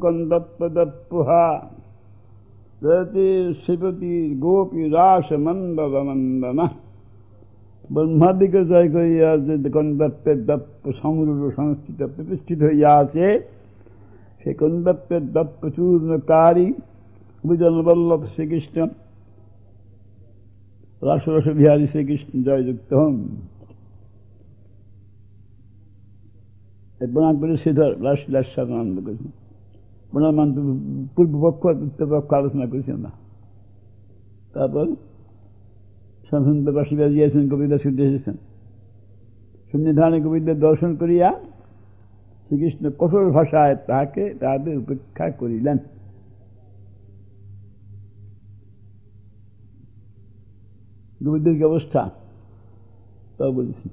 কন্দপ্পদপ্পুহা রতি শিবতী গোপী রাস মন্দমন্দনা। ব্রহ্মাদিকে জয় করিয়া যে কন্দপ্পের দপ্প সমরূপ সংস্থিত প্রতিষ্ঠিত হইয়া আছে, সে কন্দপ্পের দপ্প চূর্ণকারী বিজন বল্লভ শ্রীকৃষ্ণ, রাসরস বিহারী শ্রীকৃষ্ণ জয়যুক্ত হন। প্রণাম করে শ্রীধর রাসলীলার সাথে আনন্দ করেছেন। প্রণাম পূর্বপক্ষ উত্তরপক্ষ আলোচনা করেছেন না। তারপর সন্তাসী বাজিয়েছেন, কবিতা শুনতে এসেছেন। সন্নিধানে কবিদের দর্শন করিয়া শ্রীকৃষ্ণ কঠোর ভাষায় তাহাদের উপেক্ষা করিলেন। গোপীদের কি অবস্থা তাও বলছি।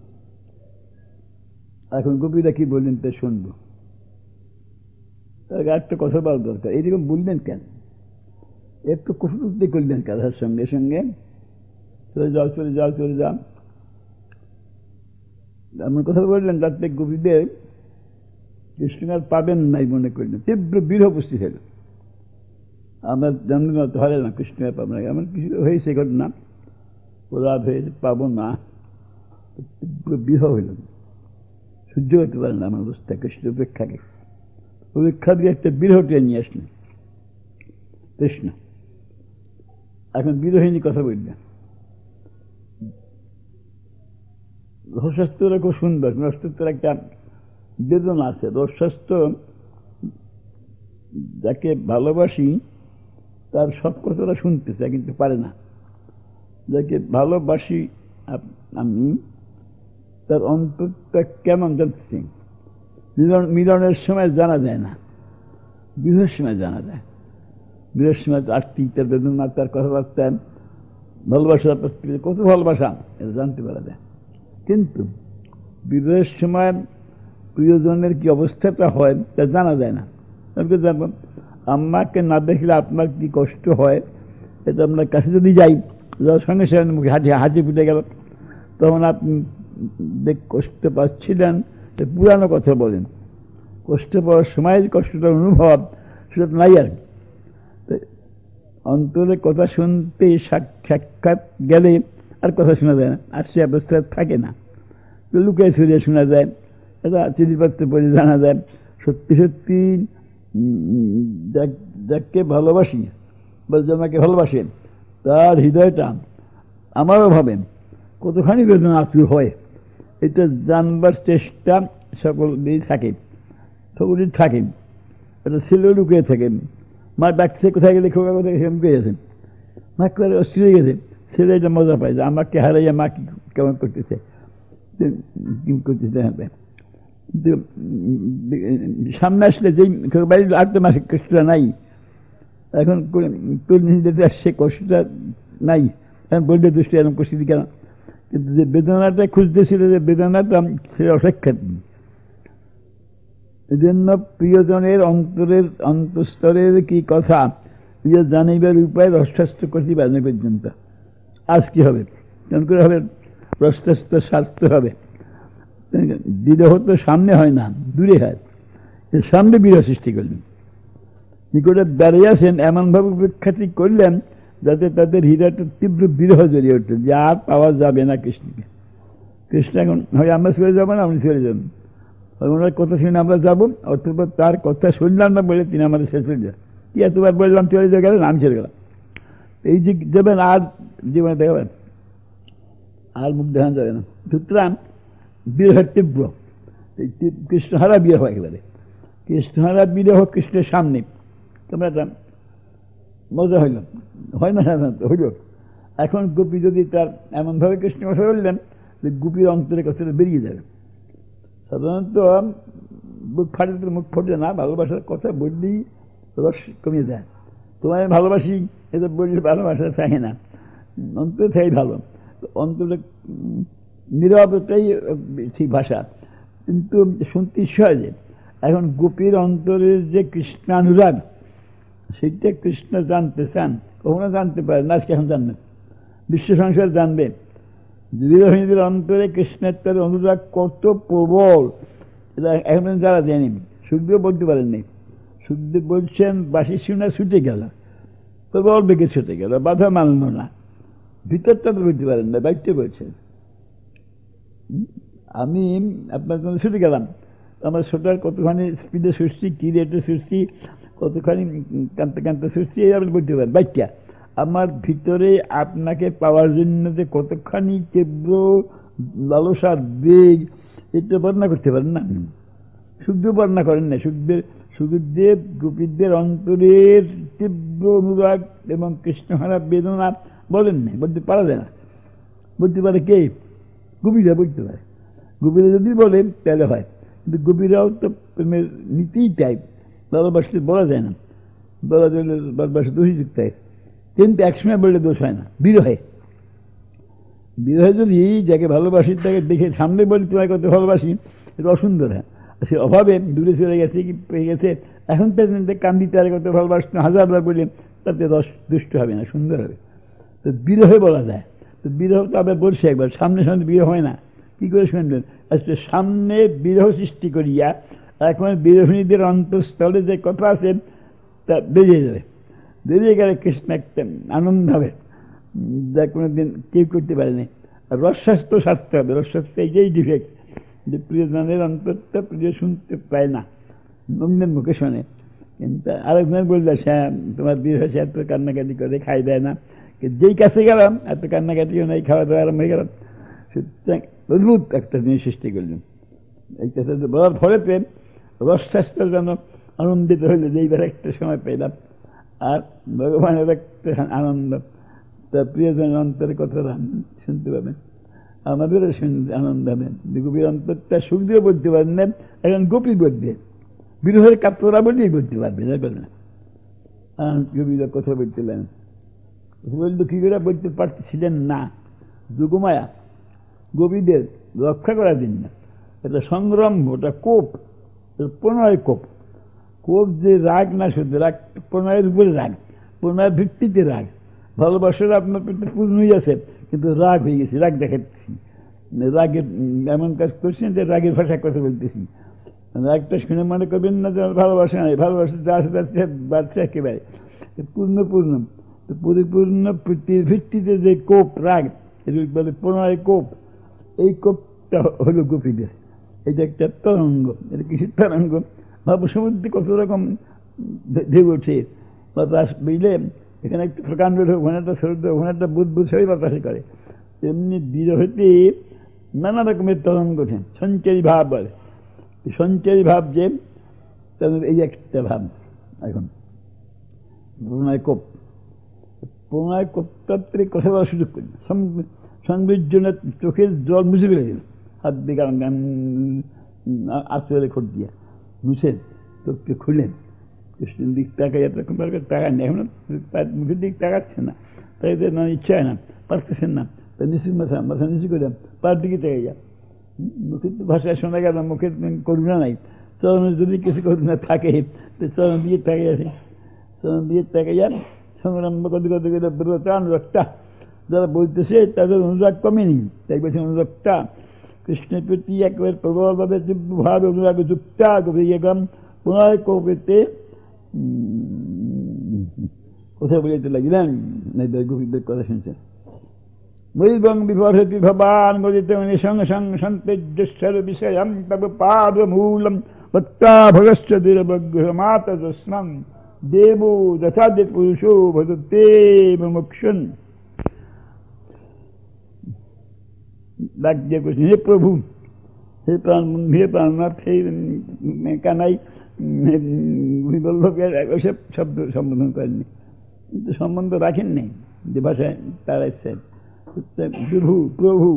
এখন গোপীরা কি বললেন তা শুনবো। তার একটা কথা বলার দরকার, এইরকম বললেন কেন, একটু কঠোরতা করলেন কাঁধার সঙ্গে সঙ্গে চলে যাও চলে যাও চলে যাও এমন কথা বললেন যাতে গোপীদের কৃষ্ণ আর পাবেন নাই মনে করলেন। তীব্র বিরহ উপস্থিত হল। আমরা জানবো না তো হারে না, কৃষ্ণ আর পাবো না, এমন কিছু হয়েছে ঘটনা, অপরাধ হয়েছে, পাবো না, তীব্র বিরহ হইল, সহ্য করতে পারেন না আমার অবস্থা। কৃষ্ণ উপেক্ষাকে উপেক্ষা দিয়ে একটা বিরহ টেনে নিয়ে আসলেন কৃষ্ণ। এখন বিরোহিনী কথা বললেন। রসশাস্ত্রটা খুব সুন্দর, রসশাস্ত্রের একটা বেদনা আছে। রসশাস্ত্র যাকে ভালোবাসি তার সব কথাটা শুনতে চায় কিন্তু পারে না। যাকে ভালোবাসি আমি তার অন্তরটা কেমন জানতে চাই। মিলনের সময় জানা যায় না, বিরহের সময় জানা যায়। বিরহের সময় আর্থিক তার বেদনা, তার কথাবার্তা, ভালোবাসা, কত ভালোবাসা এটা জানতে পারা যায়। কিন্তু বিরহের সময় প্রিয়জনের কি অবস্থাটা হয় তা জানা যায় না। আমাকে না দেখলে আপনার কি কষ্ট হয় এটা আপনার কাছে যদি যাই, যাওয়ার সঙ্গে সঙ্গে মুখে হাঁচি ফুটে গেল, তখন আপনি কষ্ট পাচ্ছিলেন, পুরানো কথা বলেন। কষ্ট পাওয়ার সময় যে কষ্টটার অনুভব সেটা নাই আর কি। অন্তরে কথা শুনতে সাক্ষাৎ গেলে আর কথা শোনা যায় না, আর সে অবস্থা থাকে না, লুকিয়ে ছড়িয়ে শোনা যায়। এটা চিঠিপত্র পড়ে জানা যায়। সত্যি সত্যি যাকে ভালোবাসি বা আমাকে ভালোবাসেন তার হৃদয়টা আমারও ভাবেন কতখানি বেদনা আতুর হয়, এটা জানবার চেষ্টা সকলেই থাকে, সকলেই থাকেন। এটা ছেলেও লুকিয়ে থাকেন। মা ডাকছে কোথায় গেলে, খোকা কোথায় গেছে, লুকিয়ে গেছেন। মা করে অস্থির হয়ে গেছে, ছেলে এটা মজা পায় যে আমাকে হারাইয়া মা কি কেমন করতেছে, কি করতেছে। সামনে আসলে যেই বাড়ির আটটা মাসে কষ্টটা নাই, এখন সে কষ্টটা নাই, এখন বললে দৃষ্টি এরকম কষ্ট কেন। কিন্তু যে বেদনাটা খুঁজতেছিল, যে বেদনাটা সে অপেক্ষাত। এই জন্য প্রিয়জনের অন্তরের অন্তঃস্তরের কি কথা জানিবার উপায় রসশাস্ত্র করতে পারে পর্যন্ত। আজ কি হবে, কেমন করে হবে, রসশাস্ত্র শাস্ত্র হবে। বিরহ তো সামনে হয় না, দূরে হয়। সামনে বিরহ সৃষ্টি করলেন, নিকটে দাঁড়িয়ে আসেন, এমনভাবে উপেক্ষাটি করলেন যাতে তাদের হৃদয়টা তীব্র বিরহ জড়িয়ে উঠল, যে আর পাওয়া যাবে না কৃষ্ণকে। কৃষ্ণ এখন হয় আমরা চলে যাবো না, আপনি চলে যাবেন, ওনার কথা শুনে আমরা যাবো, অথবা তার কথা শুনলাম না বলে তিনি আমাদের শেষ হয়ে যান। কি এতবার বললাম চলে যাওয়া গেলেন, আমি চলে গেলাম। এই যে যাবেন আর জীবনে দেখাবেন, আর মুখ দেখান যাবে না। সুতরাং বিরহের তীব্র, কৃষ্ণহারা বিরহ, একেবারে কৃষ্ণহারা বিরহ কৃষ্ণের সামনে। তোমরা মজা হইল, হয় না সাধারণত হইল। এখন গোপী যদি তার এমনভাবে কৃষ্ণ কথা বললেন যে গোপীর অন্তরে কথাটা বেরিয়ে যাবে। সাধারণত মুখ ফাটে, মুখ ফোটে না, ভালোবাসার কথা বললেই রস কমে যায়। তোমায় আমি ভালোবাসি এটা বললে ভালোবাসা থাকে না, অন্তরে থাকে ভালো, অন্তরে নীরবতাই ঠিক ভাষা। কিন্তু শুনতে ইচ্ছা হয় যে এখন গোপীর অন্তরের যে কৃষ্ণানুরাগ, সেটা কৃষ্ণ জানতে চান, কখনো জানতে পারে না, আজকে এখন জানবেন, বিশ্ব সংসার জানবেন। বিরোহিনীদের অন্তরে কৃষ্ণের তার অনুরাগ কত প্রবল, এটা এখন যারা জানেন, সুখদেব বলতে পারেননি। সুখদেব বলছেন বাঁশি শুনে ছুটে গেল, তো বল বেগে ছুটে গেল, বাধা মানল না। ভিতরটা তো বুঝতে পারেন না, বাইকটা বলছেন আমি আপনার জন্য ছুটে গেলাম, আমার ছোটার কতখানি স্পিডে ছুটছি, কি রেটে ছুটছি, কতখানি কাঁদতে কাঁদতে ছুটছি, এই আপনি বুঝতে পারেন। বাইকটা আমার ভিতরে আপনাকে পাওয়ার জন্য যে কতখানি তীব্র লালসার বেগ, এটা বর্ণনা করতে পারেন না। সুখদেব বর্ণনা করেন না। সুখদেব গোপীদের অন্তরের তীব্র অনুরাগ এবং কৃষ্ণহারা বেদনা বলেন না, বলতে পারা যায় না। বলতে পারে কে? গোপীরা বলতে পারে। গোপীরা যদি বলেন তাহলে হয়, কিন্তু গোপীরাও তো প্রেমের নীতিই টাইপ, ভালোবাসতে বলা যায় না, বলা যায় ভালোবাসা দোষী যুক্ত হয়, কিন্তু একসময় বললে দোষ হয় না। বিরহে যদি যাকে ভালোবাসি তাকে দেখে সামনে বলি তোমায় কত ভালোবাসি, এটা অসুন্দর। হ্যাঁ, সে অভাবে দূরে চলে গেছে, কি পেয়ে গেছে, এখন প্রেজেন্টে কান্দিতে আর কত ভালোবাসতে হাজারবার বললেন, তাতে দুষ্ট হবে না, সুন্দর হবে। তো বিরহে বলা যায়। তো বিরহ তো আবার বলছে একবার, সামনে সামনে বিরহ হয় না, কি করে শুনবেন? আজকে সামনে বিরহ সৃষ্টি করিয়া এখন বিরোহিনীদের অন্তঃস্থলে যে কথা আছে তা বেরিয়ে যাবে, বেরিয়ে গেলে কৃষ্ণ একটা আনন্দ হবে যা কোনোদিন কেউ করতে পারেনি। রসশাস্ত্র শাস্ত্র হবে। রসশাস্ত্র এইটাই ডিফেক্ট, যে প্রিয়জনের অন্তরটা প্রিয় শুনতে পায় না, অন্যের মুখে শোনে। কিন্তু আরেকজনের বললে শ্যাম তোমার বিয়ে হয়েছে, এত কান্নাকাটি করে, খাই দেয় না, যেই কাছে গেলাম এত কান্নাকাটি নাই, খাওয়া দাওয়া আরম্ভ হয়ে গেলাম। সুতরাং অদ্ভুত একটা জিনিস সৃষ্টি করলেন। এই কথা বলার ফলে প্রেম রসশাস্ত্র যেন আনন্দিত হইলে যে এইবার একটা সময় পেলাম, আর ভগবানের একটা আনন্দ, তার প্রিয়জনের অন্তরের কথা শুনতে পাবেন, আমাদেরও শুনতে আনন্দ হবে। গোপীর অন্তরটা সুখ দিয়ে বলতে পারেন না, এখন গোপী বলবে, বিরোধের কাপড়া বলেই বলতে পারবে না। গোপীরা কথা বলছিলেন, বলল কি করে বলতে পারতেছিলেন না, যোগমায়া গোপীদের রক্ষা করার জন্য এটা সংগ্রাম, ওটা কোপ, প্রণয় কোপ। কোপ যে রাগ না, শুধু রাগ প্রণয়ের উপরে রাগ, প্রণয়ের ভিত্তিতে রাগ। ভালোবাসার আপনার পেটে পূর্ণই আছে, কিন্তু রাগ হয়ে গেছে, রাগ দেখাচ্ছি, রাগের এমন কাজ করছেন যে রাগের ভাষা কথা বলতেছি। রাগটা শুনে মনে করবেন না যে ভালোবাসা নাই, ভালোবাসা যা আছে তার বাড়ছে একেবারে পূর্ণ তো পরিপূর্ণ ভিত্তিতে যে কোপ রাগ, এটা বলে প্রণয় কোপ। এই কোপটা হলো গোপীদের, এটা একটা তরঙ্গ। এটা কিসের তরঙ্গ? ভাবসমুদ্রে কত রকম ঢেউ ওঠে, বাতাস বুঝলে, এখানে একটা প্রকাণ্ড ঢেউ, ওখানে একটা ছোট, ওখানে একটা বুধ হয়ে বাতাসে করে। তেমনি বিরহতে নানা রকমের তরঙ্গ ওঠে, সঞ্চারী ভাব বলে। সঞ্চারী ভাব যে তাদের এই একটা ভাব। এখন প্রণয় কোপটাত্রে কথা বলার সুযোগ করি, সঙ্গীর জন্য চোখের জল মুছে ফেলে দিল, হাত দিয়ে গান আশ্রয় খোট দিয়ে মুছেন, চোখকে খুলেন, কৃষ্ণের দিক তাকাই, এরকম তাকান না, এখন মুখের দিক তাকাচ্ছেন না, তাই ইচ্ছা হয় না, পারতেছেন না, তাই মাথা নিচু করে পার দিকে তাকাই যা। মুখের তো ভাষায় শোনা গেল মুখের করুণা নাই, চরণের যদি কিছু করুণা থাকে তো চরণ দিয়ে তাকাই আছে, চরণ দিয়ে তাকাই যান। সংগ্রাম কত কত করে অনুরাগটা যারা বলতেছে তাদের অনুরাগ কমেনি, তাই বলছে অনুরাগটা কৃষ্ণের প্রতি একেবারে প্রবলভাবে তীব্রভাব অনুরাগ যুক্তা গভীরম পুনরায় কৌপেতে কোথায় বলতে লাগলেন, গোপীদের কথা শুনছেন। মৈবং বিভর্তি ভবান গদিত সন্তেজস্বর বিষয়ম তব পাদমূলম ভক্তা ভগশ্চ দুরবগ্রহমাতস্মং দেবো যথাদে পুরুষো ভজতে মুক্ষণ। ডাক দিয়ে বলছেন, হে প্রভু, হে প্রাণনাথ, হে কানাই, বল্লভকে ওইসব শব্দ সম্বোধন করেননি, কিন্তু সম্বন্ধ রাখেন নেই যে ভাষায় তারা ইচ্ছে। প্রভু প্রভু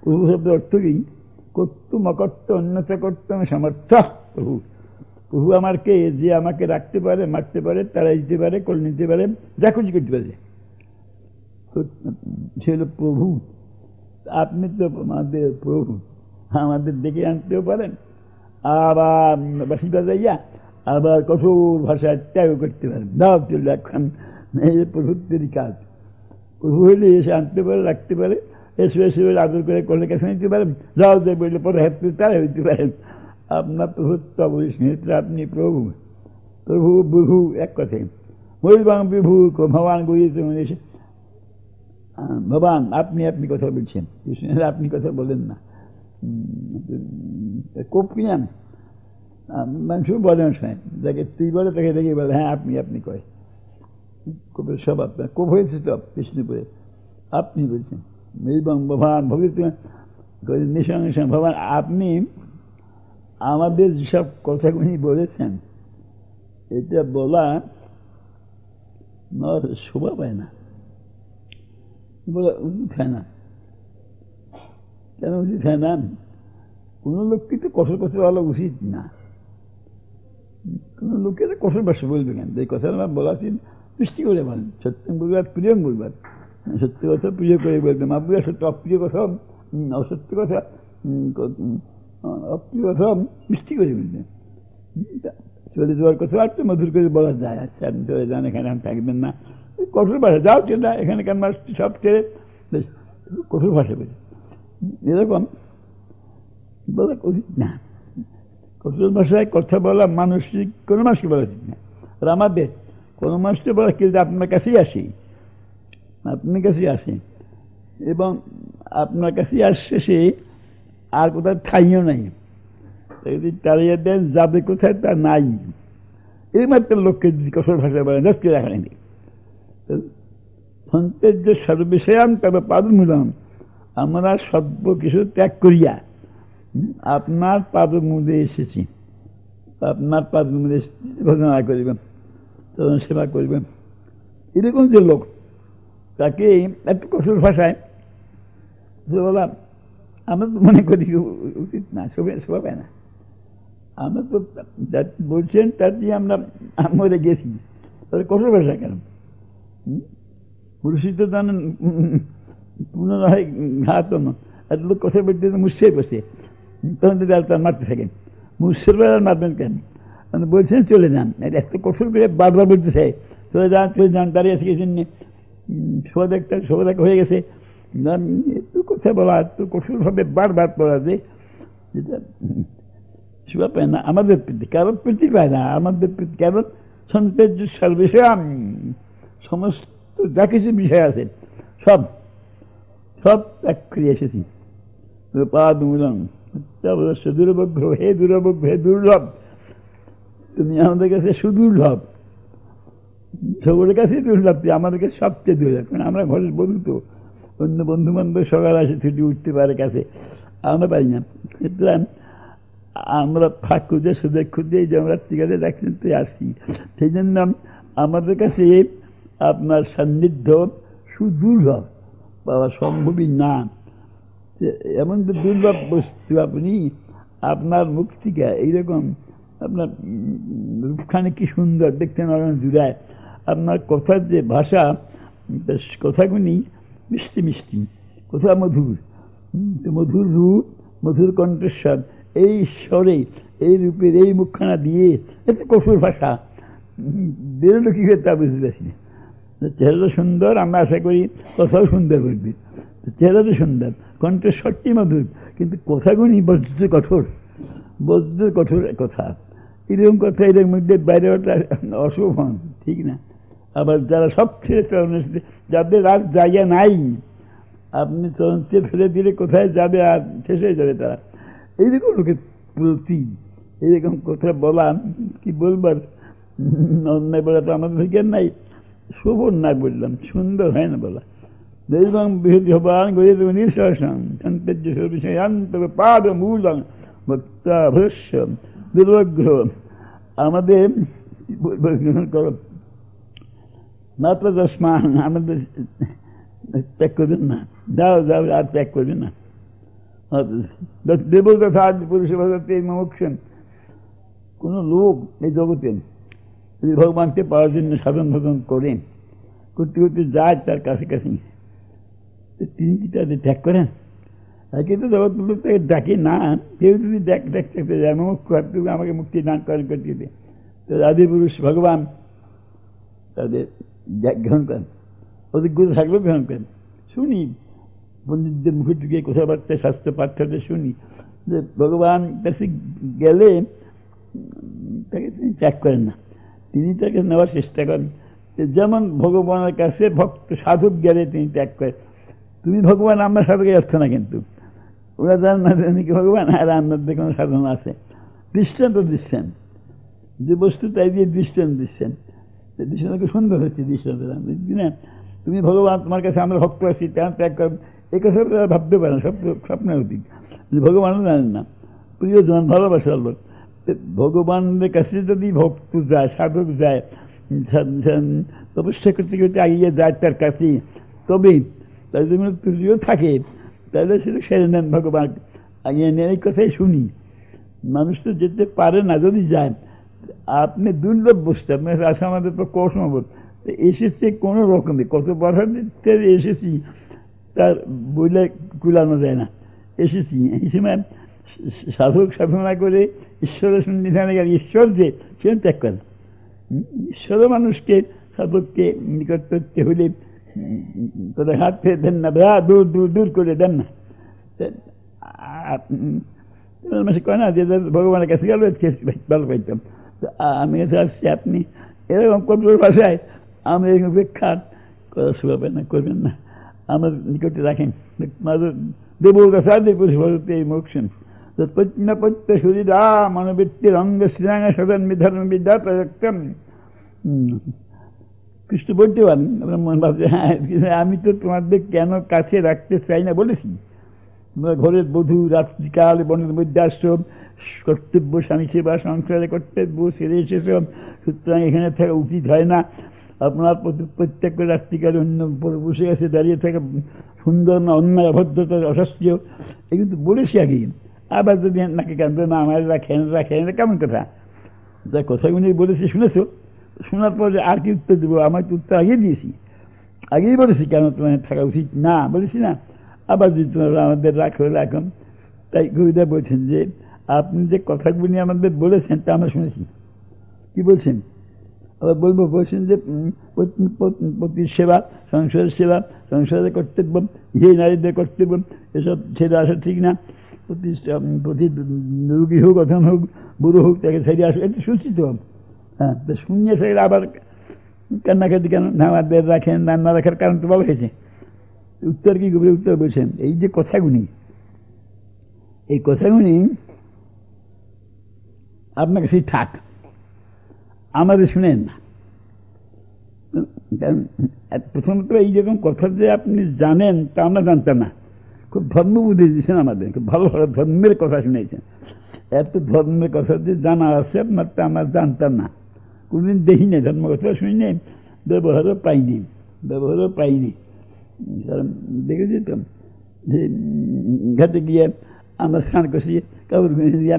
প্রভু শব্দের অর্থ কি? কর্তুম অকর্ত অন্যথা কর্তম সমর্থ। প্রভু প্রভু আমার কে? যে আমাকে রাখতে পারে, মারতে পারে, তাড়াই দিতে পারে, করে নিতে পারে, যা খুশি করতে পারে, সে হল প্রভু। আপনি তো আমাদের প্রভু, আমাদের ডেকে আনতেও পারেন, আবার বাসি বাজাইয়া আবার কঠোর ভাষায় ত্যাগ করতে পারেন। দাও চলে এখন এই প্রভুত্বেরই কাজ। প্রভু হইলে এসে আনতে পারে, রাখতে পারে, এসে এসে আদর করে করলে কাছে নিতে পারেন, যাও যে বললে পরে হাতে তারা হইতে পারেন। আপনার প্রভুত্ব অবশ্যই, আপনি প্রভু। প্রভু বিভু এক কথায় মহিবাং বিভু ভগবান গরিত মনীষী ভগবান আপনি আপনি কথা বলছেন, কৃষ্ণের আপনি কথা বলেন না। কোপ কিনা মানুষও বলে না সময়, যাকে তুই বলে তাকে দেখে বলে হ্যাঁ আপনি আপনি কয়। কোপের সব আপনার কোপ হয়েছে তো কৃষ্ণপুরে, আপনি বলছেন এবং ভগবান ভগিত নিঃসঙ্গে ভগবান আপনি আমাদের যেসব কথাগুলি বলেছেন এটা বলা শোভা পায় না, বলা উচিত হয় না। কেন উচিত হয় না? কোনো লোককে তো কঠোর কথা বলা উচিত না। কোনো লোককে তো কঠোর ভাষা বলবে কেন? এই কথা আমার বলা উচিত মিষ্টি করে বলেন, সত্যম বলবার প্রিয়ম বলবার, সত্য কথা প্রিয় করে বলবে। মা বুঝা সত্য অপ্রিয় কথা অসত্য কথা অপ্রিয় কথা মিষ্টি করে বলবে। চলে যাওয়ার কথা আর তো মধুর করে বলা যায়, আচ্ছা আপনি চলে যান, এখানে আমি থাকবেন না, কঠোর ভাষা যাও চেনা এখানকার মানুষ সব ছেড়ে বেশ কঠোর ভাষা বলে এরকম বলা উচিত না। কঠোর ভাষায় কথা বলা মানসিক কোনো মানুষকে বলা উচিত না। আর আমাদের কোনো মানুষকে বলা কিন্তু আপনার কাছেই আসি, আপনার কাছেই আসে এবং আপনার কাছেই আসছে সে আর কোথাও ঠাইও নাই, যদি তাড়িয়ে দেন যাবে কোথায় তা নাই। এই মাত্র লোককে যদি কঠোর ভাষায় বলেন দশকে রাখা নেই। সন্তের যে সর্ববিষয়াম তবে পাদমূলম, আমরা সর্ব কিছু ত্যাগ করিয়া আপনার পাদমূলে এসেছি, আপনার পাদমূলে ভজনা করিবেন, তখন সেবা করিবেন। এরকম যে লোক তাকে এত কঠোর ভাষায় বলা আমরা তো মনে করি উচিত না, শোভা পায় না। আমরা তো বলছেন তার দিয়ে আমরা মরে গেছি, তাহলে কঠোর ভাষা কেন? পুরুষিত জানেন পুনরায় ঘাত এত লোক কথা বলতে মুসে বসে, তখন যদি আর তার মারতে থাকেন মুসের বেলা মারবেন কেন? বলছেন চলে যান, এত কঠোর করে বারবার বলতে চাই চলে যান চলে যান, দাঁড়িয়ে শিখেছেন শোভা দেখা হয়ে গেছে। একটু কথা বলা একটু কঠোরভাবে বারবার পড়া যে যেটা শোভা পায় না আমাদের প্রতি, কারণ প্রীতি পায় না আমাদের প্রতি। কারণ সন্তের যে সর্ববিষয় সমস্ত যা কিছু বিষয় আছে সব সব ত্যাগ করে এসেছি। পাদমূলম সুদূরবগ্র, হে দুর্ভোগ হে দুর্লভ, তুমি আমাদের কাছে সুদুর্লভ, সকলের কাছে দুর্লভ, আমাদের কাছে সবচেয়ে দুর্লভ। কারণ আমরা ঘরের বন্ধু, তো অন্য বন্ধু বান্ধব সকাল আসে ছুটি উঠতে পারে কাছে, আমরা পাই না। সুতরাং আমরা ফাঁক খুঁজে সুযোগ খুঁজে এই যে আমরা টিকাতে দেখছেন তো আসছি, সেই জন্য আমাদের কাছে আপনার সান্নিধ্য সুদুর্লভ, পাওয়া সম্ভবই না। এমন যে দুর্লভ বস্তু আপনি আপনার মুখ থেকে এইরকম আপনার রূপখানে কি সুন্দর দেখতে নরম জুড়ায়, আপনার কথার যে ভাষা কথাগুলি মিষ্টি মিষ্টি, কথা মধুর, মধুর রূপ মধুর কণ্ঠস্বর, এই স্বরে এই রূপের এই মুখখানা দিয়ে এত কঠোর ভাষা বেরোলো কি তা বুঝতে পারছি না। চেহারা সুন্দর, আমরা আশা করি কথাও সুন্দর বলবে, চেহারা তো সুন্দর, কণ্ঠস্বরটি মধুর, কিন্তু কথাগুলি বজ্র কঠোর, বজ্র কঠোর কথা। এরকম কথা এদের মধ্যে বাইরে ওটা অশুভ, ঠিক না। আবার যারা সব ছেড়ে চরণ এসেছে, যাদের আর জায়গা নাই, আপনি চরণকে ফেলে দিলে কোথায় যাবে, আর শেষ হয়ে যাবে তারা। এইরকম লোকের প্রতি এইরকম কথা বলা কি বলবার, অন্যায় বলা তো আমাদের বিজ্ঞান নাই, শোভন না বললাম, সুন্দর হয় না বলা। দৈবং বৃহৎ ভবান গরিব নিঃশ্বাসং সন্তেজ্য সর্ববিষয়াং তবে পাদমূলং ভক্তা ভস্য দুর্ভগ্র। আমাদের গ্রহণ করো মাত্র 10 মান, আমাদের ত্যাগ করবেন না, যাও যাও আর ত্যাগ করবেন না। দেব তথা পুরুষ ভগবতে মোক্ষণ, কোন লোক এই জগতে যদি ভগবানকে পাওয়ার জন্য সাধন ভজন করেন, করতে করতে যায় তার কাছে কাছে, তিনি কি তাদের ত্যাগ করেন? কিন্তু জগৎ লোক তাকে ডাকে না, কেউ যদি দেখতে যায় তুমি আমাকে মুক্তি দান করেন করতে দিতে, তো আদি পুরুষ ভগবান তাদের গ্রহণ করেন, অভিজ্ঞতা থাকলেও গ্রহণ করেন। শুনি পণ্ডিতদের মুখে ঢুকে কথাবার্তা শাস্ত্র পাঠ্যতে শুনি যে ভগবান কাছে গেলে তাকে তিনি ত্যাগ করেন না, তিনি তাকে নেওয়ার চেষ্টা করেন। যেমন ভগবানের কাছে ভক্ত সাধক গেলে তিনি ত্যাগ করে। তুমি ভগবান, আমরা সাধকের অর্থ না, কিন্তু ওরা জান না কি ভগবান আর আপনাদের কোনো সাধনা আছে। দৃষ্টান্ত দিচ্ছেন, যে বস্তু তাই দিয়ে দৃষ্টান্ত দিচ্ছেন। দৃষ্টান্ত খুব সুন্দর হচ্ছে দৃষ্টান্ত না। তুমি ভগবান, তোমার কাছে আমরা ভক্ত আছি, তেমন ত্যাগ কর, এই কথা ভাবতে পারেন, স্বপ্নের অতীত। ভগবানও জানেন না, প্রিয়জন ভালোবাসার লোক। ভগবানের কাছে যদি ভক্ত যায়, সাধক যায়, তপস্যা করতে করতে এগিয়ে যায় তার কাছে, তবেই তার যদি তুলিও থাকে, তাহলে সেটা সেরে নেন ভগবান আগিয়ে নেন। এই কথাই শুনি। মানুষ তো যেতে পারে না, যদি যায়। আপনি দুর্লভ বসতে, আপনার আসা আমাদের তো কসমবোধ এসেছে কোনো রকমে, কত বছর এসেছি তার বইলে কুলানো যায় না। এসেছি এই সময় সাধক সাধনা করে ঈশ্বরের সন্নিধানে গেলে ঈশ্বর যে সে ত্যাগ করে। ঈশ্বর মানুষকে, সাধককে নিকট করতে হলে তাদের হাত ফেলে দেন না, দূর দূর দূর করে দেন না। মানুষ কয় না যে ভগবানের কাছে গেল ভালো পাইতাম, আমি কাছে আসছি, আপনি এরকম কঠোর ভাষায় আমি এরকম উপেক্ষা করা শোভাবেন না, করবেন না, আমার নিকটে রাখেন। দেব এই মোক্ষণ প্রত্যেক শরীরা মানবৃত্তির অঙ্গ শ্রীরাঙ্গ সদন বিধর্ম বিদ্যা প্রযুক্তম। কৃষ্ণ বলতে পারেন, মন ভাবছে হ্যাঁ, আমি তো তোমাদের কেন কাছে রাখতে চাই না বলেছি। তোমরা ঘরের বধূ, রাত্রিকাল বনের মধ্যে আসছো, কর্তব্য স্বামী সেবা সংসারে কর্তব্য সেরে এসেছ, সুতরাং এখানে থাকা উচিত হয় না। আপনার প্রত্যেক রাত্রিকালে অন্য বসে গেছে, দাঁড়িয়ে থাকা সুন্দর না, অন্যায়, অভদ্রতা, অশাস্ত্রীয়, এই কিন্তু বলেছি আগে। আবার যদি নাকি কাঁদবে না, আমার রাখেন রাখেন, কেমন কথা? যা কথাগুলি বলেছি শুনেছ, শোনার পরে আর কি উত্তর দেবো? আমার তো উত্তর আগেই দিয়েছি, আগেই বলেছি কেন তোমার থাকা উচিত না, বলেছি না? আবার যদি তোমরা আমাদের রাখো রাখুন। তাই কবিতা বলছেন যে আপনি যে কথাগুলি আমাদের বলেছেন তা আমরা শুনেছি। কি বলছেন? আবার বলবো, বলছেন যে পতির সেবা, সংসারের সেবা, সংসারের কর্তব্য, যে নারীদের কর্তব্য, এসব ছেড়ে আসা ঠিক না। প্রতি রুগী হোক, অধম হোক, বুড়ো হোক, তাকে ছেড়ে আসো, এটা শুনছি তো। হ্যাঁ, তো শুনিয়ে সেটা আবার কান্নাকাটি কেন? আমাদের রাখেন, রান্না রাখার কারণ তো বলা হয়েছে। উত্তর কি গভীর উত্তর বলছেন, এই যে কথাগুলি, এই কথাগুলি আপনার কাছে থাক, আমাদের শুনেন না। প্রথমত এই যেরকম কথা যে আপনি জানেন তা আমরা জানতাম না। খুব ধর্ম বুঝিয়ে দিয়েছেন আমাদের, খুব ভালো ভালো ধর্মের কথা শুনেছেন। এত ধর্মের কথা যে জানা আছে আপনার, তা আমরা জানতাম না, কোনদিন দেখি নাই, ধর্ম কথা শুনি নেই, ব্যবহারও পাইনি। কারণ দেখে যেতাম যে ঘাটে গিয়ে আমরা স্নান করছি, কাপড় দিয়ে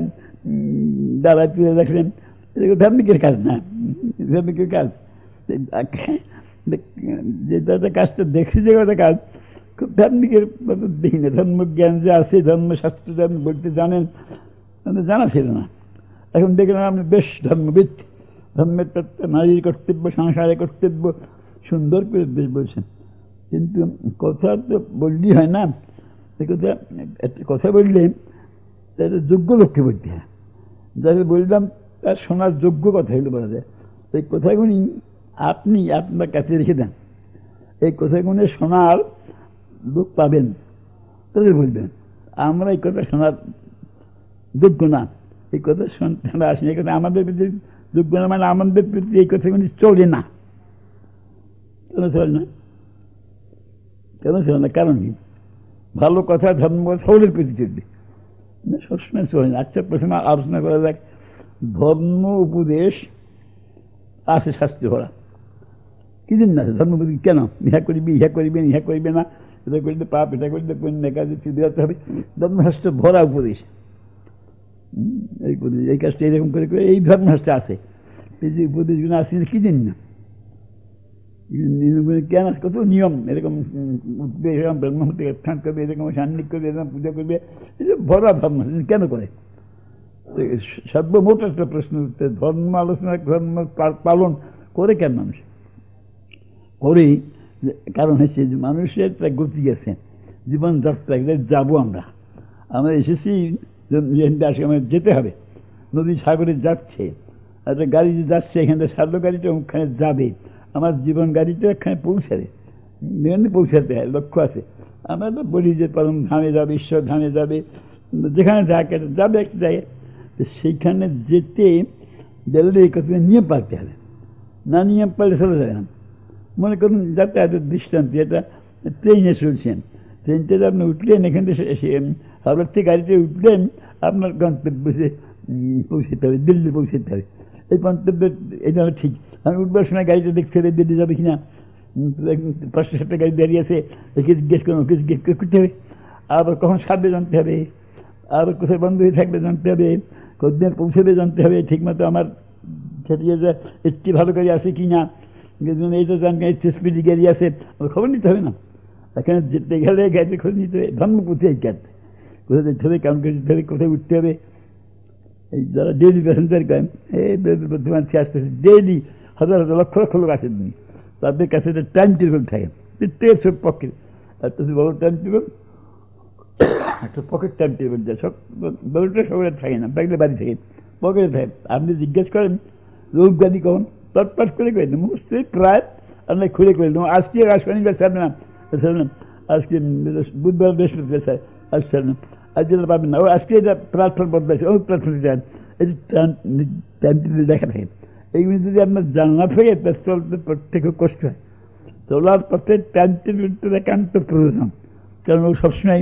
দাঁড়ায় তুলে রাখলেন, ধার্মিকের কাজ না, ধার্মিকের কাজ। যে কাজটা দেখছি, যে কথা কাজ খুব ধার্মিকের মতো দেখি না। ধর্মজ্ঞান যে আছে, ধর্মশাস্ত্র বলতে জানেন, জানা ছিল না। এখন দেখলাম আপনি বেশ ধর্মবিদ, ধর্মের তত্ত্ব, নারীর কর্তব্য, সংসারের কর্তব্য সুন্দর করে বেশ বলছেন। কিন্তু কথা তো বললেই হয় না, কথা বললে তাদের যোগ্য লোককে বলতে হয়। যাকে বললাম তার শোনার যোগ্য কথা হলে বলা যায়। এই কথাগুলি আপনি আপনার কাছে রেখে দেন, এই কথাগুলি শোনার লোক পাবেন, তাদের বলবেন। আমরা এই কথা শোনার যোগ্য না, এই কথা শুনতে আসেনি, এই কথা আমাদের প্রতি যোগ্য না, মানে আমাদের প্রতি এই কথাগুলি চলে না। কেন চলে না? কেন চলে না? কারণ কি? ভালো কথা, ধর্ম সকলের প্রতি চলবে, সবসময় চলে না। আচ্ছা, প্রথমে আলোচনা করা যাক, ধর্ম উপদেশ আছে শাস্ত্রে ভরা। কি জন্য আছে ধর্ম উপদেশ? কেন? ইহা করিবি, ইহা করিবে, ইহা করিবে না, এটা করিলে পাপ, এটা করিলে পুণ্য, কাজে ফিরে যেতে হবে। ধর্মশাস্ত্র ভরা উপদেশ। এই কাজটা এরকম করে করে এই ধর্মশাস্ত্রে আছে। এই যে উপদেশগুলো আছে কি জন্য? কেন? কত নিয়ম, এরকম উঠবে, এরকম ব্রহ্ম হতে স্থান করবে, এরকম সান্নিক করবে, এরকম পূজা করবে, ভরা ধর্ম কেন করে? সর্বমোট একটা প্রশ্ন উঠতে, ধর্ম আলোচনা, ধর্ম পালন করে কেন মানুষ করে? কারণ হচ্ছে যে মানুষের একটা গতি আছে, জীবনযাত্রা যাবো আমরা এসেছি, যেতে হবে, নদী সাগরে যাচ্ছে, একটা গাড়ি যে যাচ্ছে এখান থেকে সারলো গাড়িটা ওখানে যাবে, আমার জীবন গাড়িটা এখানে পৌঁছাবে, পৌঁছাতে হয়, লক্ষ্য আছে। আমরা তো বলি যে পরম ধামে যাবে, ঈশ্বর ধামে যাবে, যেখানে যাবে একটা জায়গায়, সেইখানে যেতে গেলে এই কথা নিয়ম পালতে হবে, না নিয়ম পাললে চলে যাবে না। মনে করুন যাতায়াতের দৃষ্টান্ত, এটা ট্রেনে চলছেন, ট্রেনটাতে আপনি উঠলেন, এখান থেকে হাওড়ার থেকে গাড়িতে উঠলেন, আপনার গন্তব্যে পৌঁছতে হবে, দিল্লি পৌঁছতে হবে। এই গন্তব্যে এটা ঠিক, আমি উঠবার সময় গাড়িটা দেখতে হবে দিল্লি যাবে কিনা, 500-700 গাড়ি দাঁড়িয়ে আছে, একে জিজ্ঞেস করুন, ওকে জিজ্ঞেস করতে হবে, আবার কখন ছাড়বে জানতে হবে, আবার কোথায় বন্ধ হয়ে থাকবে জানতে হবে, কতদিন পৌঁছবে জানতে হবে, ঠিকমতো আমার একটি ভালো গাড়ি আছে কি না, এই তো জান স্পিডি গাড়ি আছে, খবর নিতে হবে না। এখানে যেতে গেলে গাড়িতে খোঁজ নিতে হবে, ধর্মপথে এই কাজ কোথায় যেতে হবে, কেমন করে যেতে হবে, কোথায় উঠতে হবে। এই যারা ডেলি প্যাসেঞ্জার করেন, এই বর্ধমান আসতেছে ডেলি হাজার হাজার লক্ষ লক্ষ লোক আসেন, তাদের কাছে একটা টাইম টেবিল থাকে, প্রত্যেক পক্ষে একটা বড় টাইম টেবিল, একটা পকেট টাইম টেবিল যায়, সব বড়টা সবাই থাকে না, ব্যাগলে বাড়ি থাকে, পকেটে থাকে। আপনি জিজ্ঞেস করেন রোগ গাড়ি কখন, তৎপাস করে করে দেন, মুখে প্রায় আপনার খুলে করে দেবো, আজকে শনিবার ছাড়বে না, আজকে বুধবার বৃহস্পতিবার স্যার আজ ছাড়বে না, আজ যেটা পাবেন না, ও আজকে এটা প্ল্যাটফর্ম বদলাইছে, ও প্ল্যাটফর্মে যান, এই যে টাইম টেবিল দেখা থাকে। এইগুলি যদি আপনার জানা থাকে তার চলতে প্রত্যেকে কষ্ট হয়। চলার পথে টাইম টেবিলটা একান্ত প্রয়োজন, কারণ ও সবসময়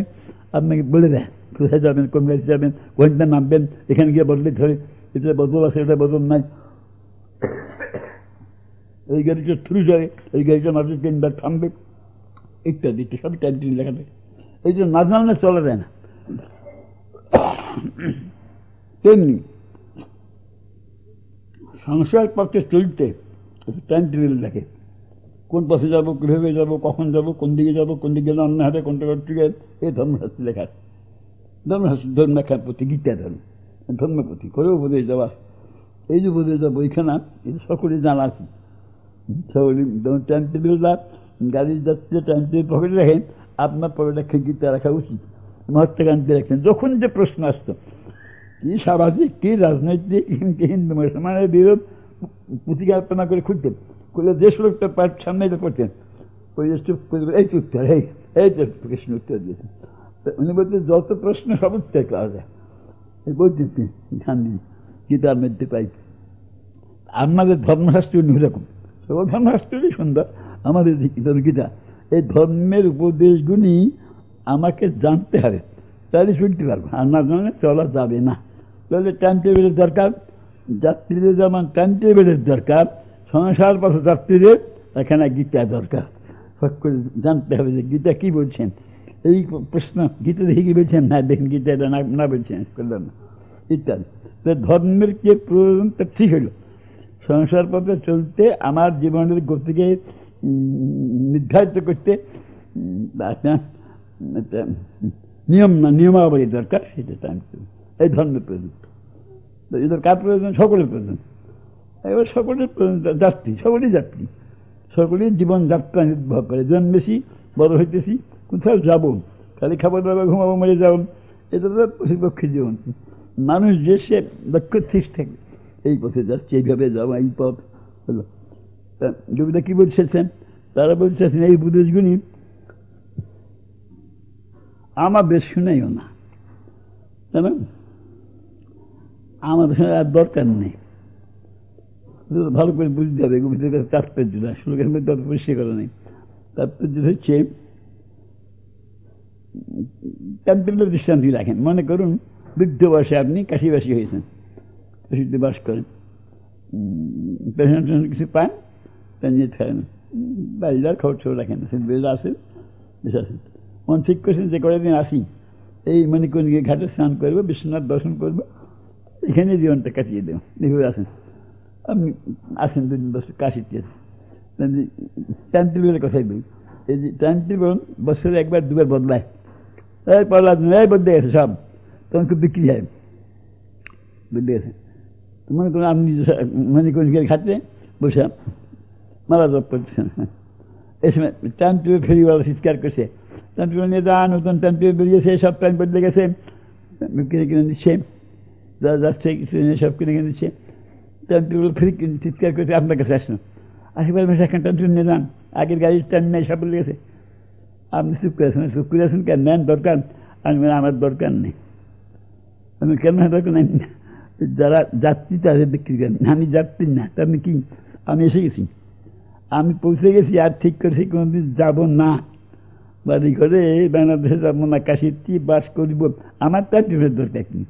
আপনাকে বলে দেয় কোথায় যাবেন, কোন গাড়িতে যাবেন, কোনটা নামবেন, এখানে গিয়ে বদলে ধরে, এটা বদল আছে, এটা বদল নাই, এই গাড়িটা থ্রু যায়, এই গাড়িটা মাত্র 3বার থামবে, ইত্যাদি ইত্যাদি সবই টাইম টেবিল লেখা থাকে। এই যে না জানলে চলা যায় না। তেমনি সংসার পথে চলতে টাইম টেবিল দেখে, কোন পথে যাবো, কীভাবে যাবো, কখন যাবো, কোন দিকে যাবো, কোন দিকে গেলে অন্য হাতে, কোনটা করতে গেলে, এই ধর্মশাস্ত্র লেখা, ধর্মশাস্ত্র ধর্মের প্রতি, গীতা ধর্ম ধর্মপতি করে উপদেশ দেওয়া, এই যে উপদেশ দেওয়া বইখানা, এটা সকলে জানা আছে। সকলে টাইম টেবিলটা গাড়ির যাত্রী টাইম টেবিল পকেটে রাখেন, আপনার পকেটে গীতা রাখা উচিত। মহাত্মা গান্ধী রাখছেন, যখন যে প্রশ্ন আসতো, কি সামাজিক, কি রাজনৈতিক, কি হিন্দু মুসলমানের বিরোধ প্রতিকল্পনা করে খুঁজতেন, খুলে যে শ্লোকটা পাঠ সামনে করতেন, ওই এই উত্তর, এই তো কৃষ্ণ উত্তর দিয়েছেন। উনি বলতেন যত প্রশ্ন সব উত্তর করা যায়, এই বলতেন গান্ধী গীতার মধ্যে পাই। আমাদের ধর্মশাস্ত্র এরকম, সব ধর্মশাস্ত্রই সুন্দর, আমাদের গীতা, এই ধর্মের উপদেশগুলি আমাকে জানতে হবে, তাহলে শুনতে পারবো, আর না জানলে চলা যাবে না। তাহলে টাইম টেবিলের দরকার, যাত্রীদের যেমন টাইম টেবিলের দরকার, সংসার পথ যাত্রীদের এখানে গীতা দরকার। সব করে জানতে হবে যে গীতা কি বলছেন, এই প্রশ্ন গীতা দেখে কি বলছেন, না দেখেন গীতা এটা না বলছেন করলেন না, ইত্যাদি। ধর্মের যে প্রয়োজন তা ঠিক হইল, সংসার পথে চলতে আমার জীবনের গতিকে নির্ধারিত করতে নিয়মাবলী দরকার, সেটা টাইম টেবিল, এই ধর্মের প্রয়োজন। এদের কার প্রয়োজন? সকলের প্রয়োজন। এবার সকলের যাত্রী, সকলেই যাত্রী, সকলেই জীবনযাত্রা নির্ভর করে। জন্মেছি, বড় হইতেছি, কোথাও যাবো, খালি খাবার দাবার, ঘুমাবো, মরে যাবো, এটা তো প্রতিপক্ষে জীবন। মানুষ যে সে লক্ষ্য ঠিক থাকে, এই পথে যাচ্ছে, এইভাবে যাবো, এই পথ হলো। কবিতা কি বলছেন? তারা বলছেন এই উপদেশগুলি আমার বেশ শুনেও না, তাই না? আমাদের আর দরকার নেই, ভালো করে বুঝতে হবে কবিতার কাছে তাৎপর্যটা, শ্লোকের মধ্যে অত পরিষ্কার করা নেই। তাৎপর্য হচ্ছে তাৎপর্যের দৃষ্টান্ত রাখেন। মনে করুন বৃদ্ধ বয়সে আপনি কাশিবাসী হয়েছেন, কাশিতে বাস করেন, পেশেন্ট কিছু পান, তা নিয়ে থাকেন, বাড়িদার খবর খবর রাখেন, বেশ আসেন, বেশ আসেন, মন ঠিক করছেন যে কয়েকদিন আসি, এই মণিকর্ণিকা ঘাটে স্নান করবো, বিশ্বনাথ দর্শন করবো, এখানে জীবনটা কাটিয়ে দেবো, এভাবে আসেন। আপনি আসেন 2 দিন বছর কাশিতে, টাইম টেবিলের কথাই বলি। এই যে টাইম টেবিল বছরে 1-2 বার বদলায়, বদলে গেছে সব, তখন খুব বিক্রি হয়, বদলে গেছে। মনে করুন আপনি মণিকর্ণিকার ঘাটে বসে মালা জপ করছেন, এই সময় টাইম টেবিল ফেরিওয়ালা চিৎকার করছে, টাইম টেবিল নিয়ে যান, নতুন টাইম টেবিল বেরিয়েছে, সব টাইম বদলে গেছে, কিনে কিনে দিচ্ছে, যারা যাচ্ছে কিছু সব কিনে কিনে দিচ্ছে। টাইম ফ্রি চিৎকার করছে আপনার কাছে আসুন, আসিবার মাসে এখন টাইম নিয়ে যান, আগের গাড়ির টাইম নেই, সব বলে গেছে। আপনি চুপ করে আছেন, চুপ করে আছেন কেন, নেন দরকার। আমি আমার দরকার নেই, আমি কেন দরকার নেই, যারা যাত্রী তাদের বিক্রি করেন, আমি যাত্রী না। আপনি কি, আমি এসে গেছি, আমি পৌঁছে গেছি, আর ঠিক করেছি কোনোদিন যাব না, বাড়ি করে বাংলাদেশে যাবো না, কাশিটি বাস করিব, আমার তার টিমের দরকার নেই।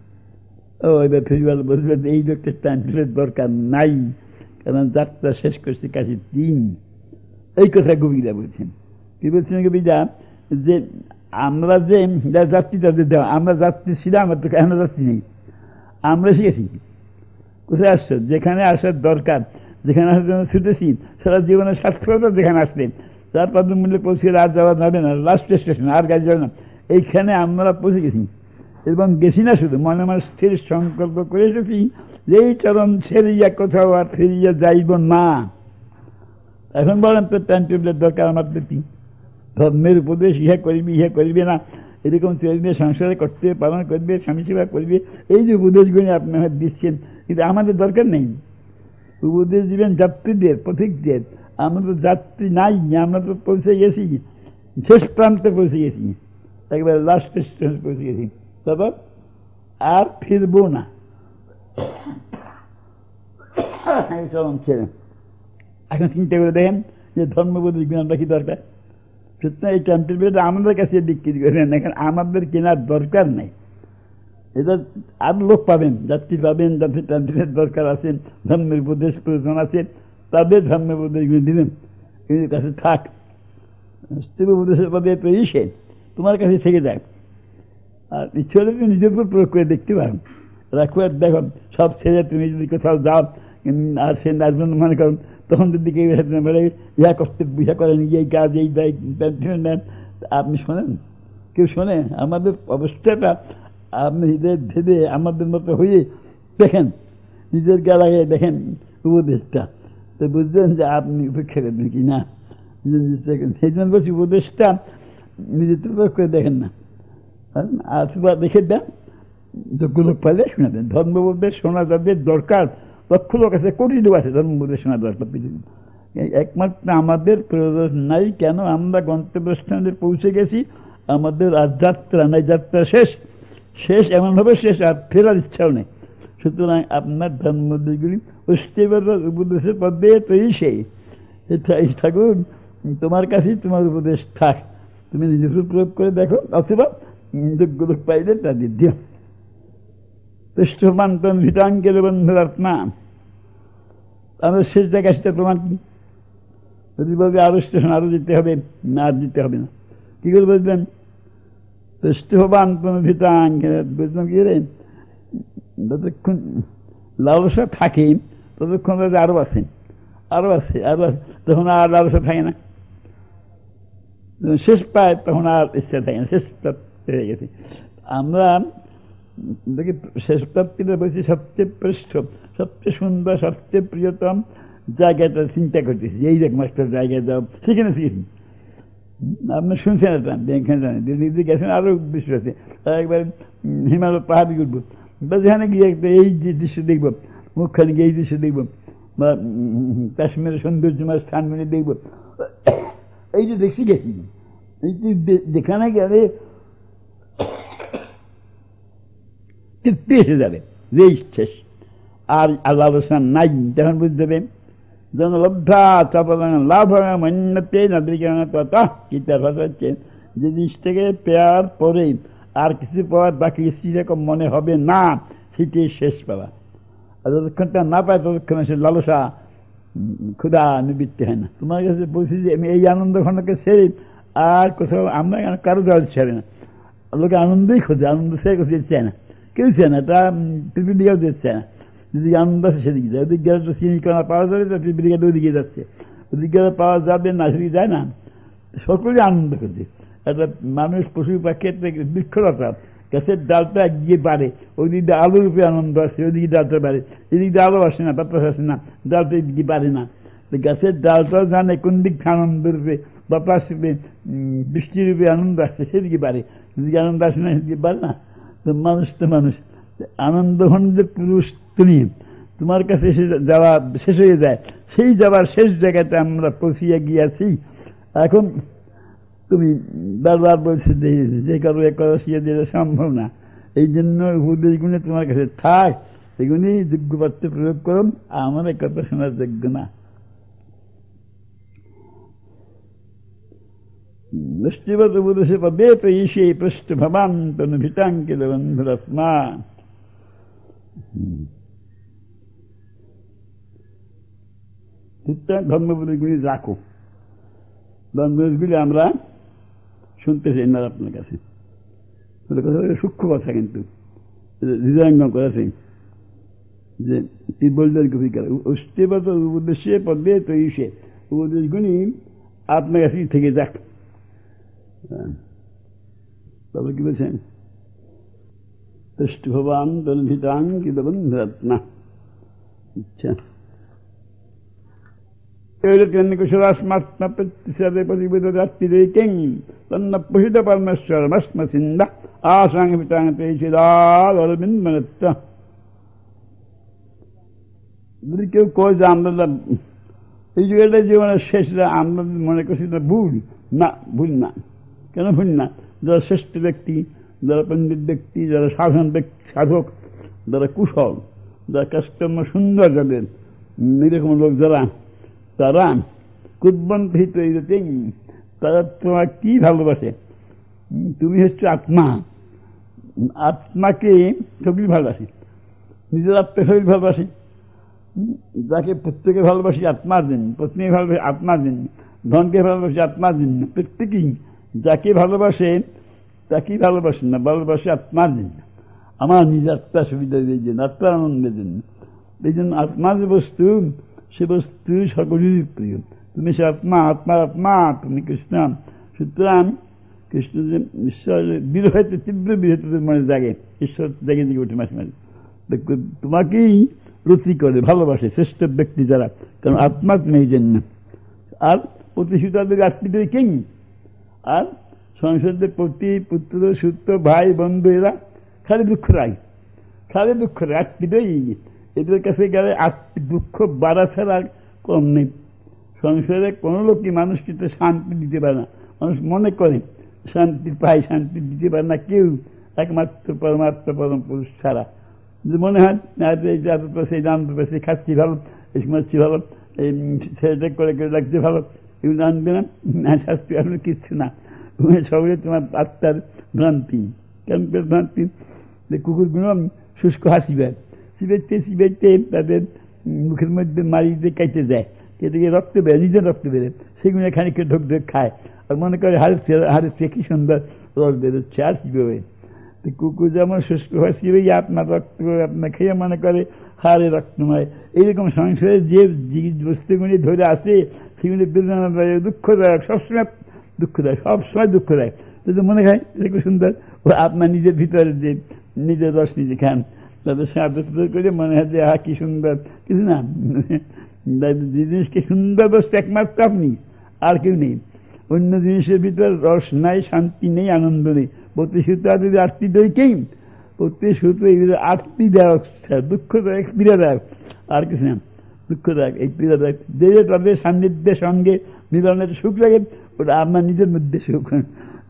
ও এবার ফেরিওয়াল বলবে এই লোকটা টাইমের দরকার নাই, কারণ যাত্রা শেষ করছে কাশির দিন। এই কথা কবিরা বলছেন। কি বলছেন কবিরা, যে আমরা যে যাত্রী তাদের দেওয়া, আমরা যাত্রী ছিলাম, আমার তো কেন যাত্রী নেই, আমরা শিখেছি। কোথায় আসছো, যেখানে আসার দরকার, যেখানে আসার জন্য ছুটেছি, সারা জীবনের সার্থকতা যেখানে আসলেন, তার পদমূল্যে পৌঁছে আর যাওয়া যাবে না, লাস্ট স্টেশন, আর গাড়ি যাবে না, এইখানে আমরা পৌঁছে গেছি। এবং গেছি না শুধু, মনে মনে স্থির সংকল্প করে এসেছি যে এই চরণ ছেড়িয়া কোথাও আর ফিরিয়া যাইব না। এখন বলেন তো টাইম টেবিলের দরকার আমার প্রতি, ধর্মের উপদেশ ইহা করিবি ইহা করিবে না, এরকম চলবে, সংসারে করতে পালন করবে, স্বামী সেবা করবে, এই যে উপদেশগুলি আপনি দিচ্ছেন, কিন্তু আমাদের দরকার নেই। উপদেশ দিবেন যাত্রীদের, পথিকদের, আমরা তো যাত্রী নাই, আমরা তো পৌঁছে গেছি, শেষ প্রান্তে পৌঁছে গেছি, একবার লাস্ট স্টেশন পৌঁছে গেছি, তবে আর ফিরবো না। এখন চিন্তা করে দেখেন যে ধর্মবোধের আমরা কি দরকার, সুতরাং এই টাইমটির বিরুদ্ধে আমাদের কাছে বিক্রি করেন, এখন আমাদের কেনার দরকার নেই। এটা আর লোক পাবেন, যাত্রী পাবেন, যাদের টাইমটির দরকার আছে, ধর্মের উপদেশ প্রয়োজন আছে, তাদের ধর্মের উপদেশগুলি দিবেন, কিন্তু কাছে থাক, স্ত্রী উপদেশের পদে তো ইসে তোমার কাছে থেকে যায়। আর ইচ্ছে হলে তুমি নিজের উপর প্রয়োগ করে দেখতে পারো, রাখো আর দেখো, সব ছেড়ে তুমি যদি কোথাও যাও আর সে নাচবেন মনে করুন, তখন যদি কেউ ইহা করতে ইহা করেন, এই কাজ এই নেন, আপনি শোনেন, কেউ শোনে? আমাদের অবস্থাটা আপনি হৃদয় ভেবে আমাদের মতো হয়ে দেখেন, নিজের গালায় দেখেন উপদেশটা, তো বুঝবেন যে আপনি উপেক্ষা করবেন কি না। সেই জন্য বলছি উপদেশটা নিজের প্রয়োগ করে দেখেন না, আর দেখে দেন, যোগ্য লোক পাইলে শুনে দেন। ধর্মবোধের শোনা যাদের দরকার, লক্ষ লোক আছে, কোটি লোক আছে ধর্মবোধের শোনা দরকার, একমাত্র আমাদের প্রয়োজন নাই। কেন? আমরা গন্তব্যস্থানে পৌঁছে গেছি, আমাদের আর যাত্রা নাই, যাত্রা শেষ, শেষ এমনভাবে শেষ, আর ফেরার ইচ্ছাও নেই। সুতরাং আপনার ধর্মবোধগুলি উপদেশের পদে তৈরি, সেই ঠাকুর তোমার কাছেই তোমার উপদেশ থাক, তুমি নিজের প্রয়োগ করে দেখো, অথবা যোগ্য লোক পাইলে তাদের দিও। পৃষ্ঠপান্তন ভিটাঙ্গের বন্ধুরাত্মা, আমাদের শেষ জায়গায় সেটা প্রমাণ কি? যদি বলবে আরো স্টেশন, আরো যেতে হবে, না আর যেতে হবে না, কি করে বুঝলেন? পৃষ্ঠপান্তন ভিটাঙ্গের বুঝলাম কি রে, যতক্ষণ লালসা থাকে ততক্ষণ আরো আছে, আরো আছে, আরো আছে, তখন আর লালসা থাকে না, শেষ পায় তখন আর ইচ্ছা থাকে না, শেষ হয়ে গেছে। আমরা দেখি শেষ প্রাপ্তিটা বলছি সবচেয়ে শ্রেষ্ঠ, সবচেয়ে সুন্দর, সবচেয়ে প্রিয়তম জায়গাটা চিন্তা করতেছি, এই দেখ মাস্টার জায়গায় যাও, সেখানে শিখেছি। আপনি শুনছেন এটা, এখানে জানেন, দিল্লিতে গেছেন, আরো বিষয় আছে, একবার হিমালয় পাহাড়ি উঠবো, বা যেখানে গিয়ে একটা এই যে দৃশ্য দেখবো, মুখখানে গিয়ে এই দৃশ্য দেখবো, বা কাশ্মীরের সৌন্দর্যময় স্থানগুলি দেখবো, এই যে দেখছি গেছি, এই যেখানে গেলে তৃপ্তি এসে যাবে, যে শেষ আর আলোচনা নাই, তখন বুঝতে দেবে জনলব্ধা লাভ মন্যতে গীতার ভাষা হচ্ছে, যে জিনিস থেকে পেয়ার পরে আর কিছু পাওয়ার বাকি সেরকম মনে হবে না, সেটাই শেষ পাওয়া। আর যতক্ষণ তা না পায় ততক্ষণ সে লালসা ক্ষুধা নিবৃত্তি হয় না। তোমার কাছে বলছি যে আমি এই আনন্দ ঘটনাকে ছেড়ে আর কোথাও, আমরা কারো যাওয়া ছেড়ে না, লোকে আনন্দই খোঁজে, আনন্দ ছেড়ে কোথাও চায় না, কেউ চায় না, তা পৃথিবীর দিকেও যেতে চায় না। যদি আনন্দ আছে সেদিকে যায়, ওদিকে গেলে তো চিনিকণা পাওয়া যাবে, তো পৃথিবীর দিকে ওদিকে যাচ্ছে, ওদিকে গেলে পাওয়া যাবে না, সেদিকে যায় না, সকলেই আনন্দ করছে। একটা মানুষ, পশু পাখি, বৃক্ষলতা, গাছের ডালটা একদিকে বাড়ে, ওই দিক দিয়ে আলোর রূপে আনন্দ আসে, ওইদিকে ডালটা বাড়ে, এদিক দিয়ে আলো আসে না, বাতাস আসে না, ডালটা এদিকে বাড়ে না। গাছের ডালটাও জানে কোন দিক আনন্দ রূপে, বাতাস রূপে, বৃষ্টি রূপে আনন্দ আসছে, সেদিকে বাড়ে, যেদিকে আনন্দ আসে না সেদিকে বাড়ে না। তো মানুষ তো মানুষ, আনন্দ ঘন্টের পুরুষ তুমি, তোমার কাছে এসে যাওয়া শেষ হয়ে যায়, সেই যাওয়ার শেষ জায়গাতে আমরা পৌঁছিয়ে গিয়েছি। এখন তুমি বারবার বলছো যে কারো এ করা শিয়ে দিলে সম্ভব না, এই জন্য উপদেশগুলো তোমার কাছে থাক, এগুলি যোগ্য পাত্রে প্রয়োগ করুন, আমার এ কথা শোনার যোগ্য না। দৃষ্টিবত উপদেশে পদে তো ঈশে পৃষ্ঠ ভবান তনু ভিতাঙ্কিল বন্ধুরাত্মা। ধর্মবোধগুলি রাখো, ধর্মবোধগুলি আমরা শুনতে চাই না আপনার কাছে। কথা সূক্ষ্ম কথা, কিন্তু হৃদয়ঙ্গম করেছেন যে কি বললেন কবিকার, অষ্টিবত উপদেশে পদে তো ঈশে, উপদেশগুলি আপনার কাছেই থেকে যাক। তবে কি বলছেন, পৃষ্ঠ ভবান তনু ভিতাঙ্কিল বন্ধুরাত্মা। আচ্ছা, যদি কেউ কয় যে আমরা এই যুগটা জীবনের শেষ, আমরা মনে করছি না ভুল, না ভুল না। কেন ভুল না? যারা শ্রেষ্ঠ ব্যক্তি, যারা পণ্ডিত ব্যক্তি, যারা সাধন ব্যক্তি, সাধক, যারা কুশল, যারা কাজকর্ম সুন্দর, যাদের এরকম লোক যারা, তারা কুদ্বন্ধিত, তারা তোমার কি ভালোবাসে? তুমি হচ্ছে আত্মা, আত্মাকে সকলেই ভালোবাসি, নিজের আত্মাকে সকলেই ভালোবাসি। যাকে পুত্রকে ভালোবাসি আত্মার জন্য, পত্নীকে ভালোবাসি আত্মার জন্য, ধনকে ভালোবাসি আত্মার জন্য, প্রত্যেকেই যাকে ভালোবাসে তাকেই ভালোবাসেন না, ভালোবাসে আত্মার জন্য, আমার নিজের আত্মার সুবিধার জন্য, আত্মার আনন্দের জন্য। এই জন্য আত্মার যে বস্তু, সে বস্তু সকলেরই প্রিয়। তুমি সে আত্মা, আত্মার আত্মা, তুমি কৃষ্ণ। সুতরাং কৃষ্ণ যে ঈশ্বর বিরহতে, তীব্র বিরহতে মনে জাগে, ঈশ্বর জাগে দিকে উঠে মাঝে মাঝে, তোমাকেই রুচি করে, ভালোবাসে শ্রেষ্ঠ ব্যক্তি যারা, কারণ আত্মা তুমি এই জন্য। আর প্রতিশোধের আত্মীয় কিং, আর সংসারের প্রতি পুত্র সূত্র ভাই বন্ধু এরা খালি দুঃখ রায়, খালি দুঃখ রায়, আত্মীয় এদের কাছে গেলে দুঃখ বাড়া ছাড়া কম নেই। সংসারে কোনো লোকই মানুষকে তো শান্তি দিতে পারে না। মানুষ মনে করে শান্তি পায়, শান্তি দিতে পারে না কেউ, একমাত্র পরমাত্মা পরম পুরুষ ছাড়া। মনে হয় সেই জানতে পারছি, খাচ্ছি ভালো, এই ঘুমাচ্ছি ভালো, এই ছেলেটা করে করে লাগছে ভালো, এগুলো জানবে না, শাস্তি আসলে কিচ্ছু না, সবই তোমার আত্মার ভ্রান্তি। কেন ভ্রান্তি? কুকুরগুলো শুষ্ক হাসি পায়, সিবেতে সিবেতে তাদের মুখের মধ্যে মারি দিয়ে কেটে যায়, কেটে গিয়ে রক্ত বেড়ে, নিজের রক্ত বেড়ে, সেগুলো খানিকটা ঢোক ঢোক খায়, আর মনে করে হাড়ের চেয়ে কি সুন্দর রস বেরোচ্ছে, আর শিবে। কুকুর যেমন শুষ্ক হয়, শিবেই আপনার রক্ত আপনার খেয়ে মনে করে হাড়ে রক্তময়। এইরকম সংসারে যে বস্তুগুলি ধরে আসে সেগুলি বেদনাদায়ক, দুঃখদায়ক, সবসময় দুঃখদায়ক, সবসময় দুঃখদায়ক। যদি মনে হয় এরকম সুন্দর, ও আপনার নিজের ভিতরে যে নিজের রস নিজে খান, তাদের সাহায্য করে মনে হয় যে হা কি সুন্দর, কিছু না। জিনিসকে সুন্দর বস্তু একমাত্র আপনি, আর কেউ নেই। অন্য জিনিসের ভিতরে রস নাই, শান্তি নেই, আনন্দ নেই। প্রতিশ্রুত যদি আত্মীয়কেই, প্রতিশ্রুত আত্মীয়দায়ক, দুঃখদায়ক, পীড়াদায়ক, আর কিছু না। দুঃখদায়ক, এই পীড়াদায়ক, যে তাদের সান্নিধ্যের সঙ্গে মিলনের সুখ লাগে, ওটা আমার নিজের মধ্যে সুখ,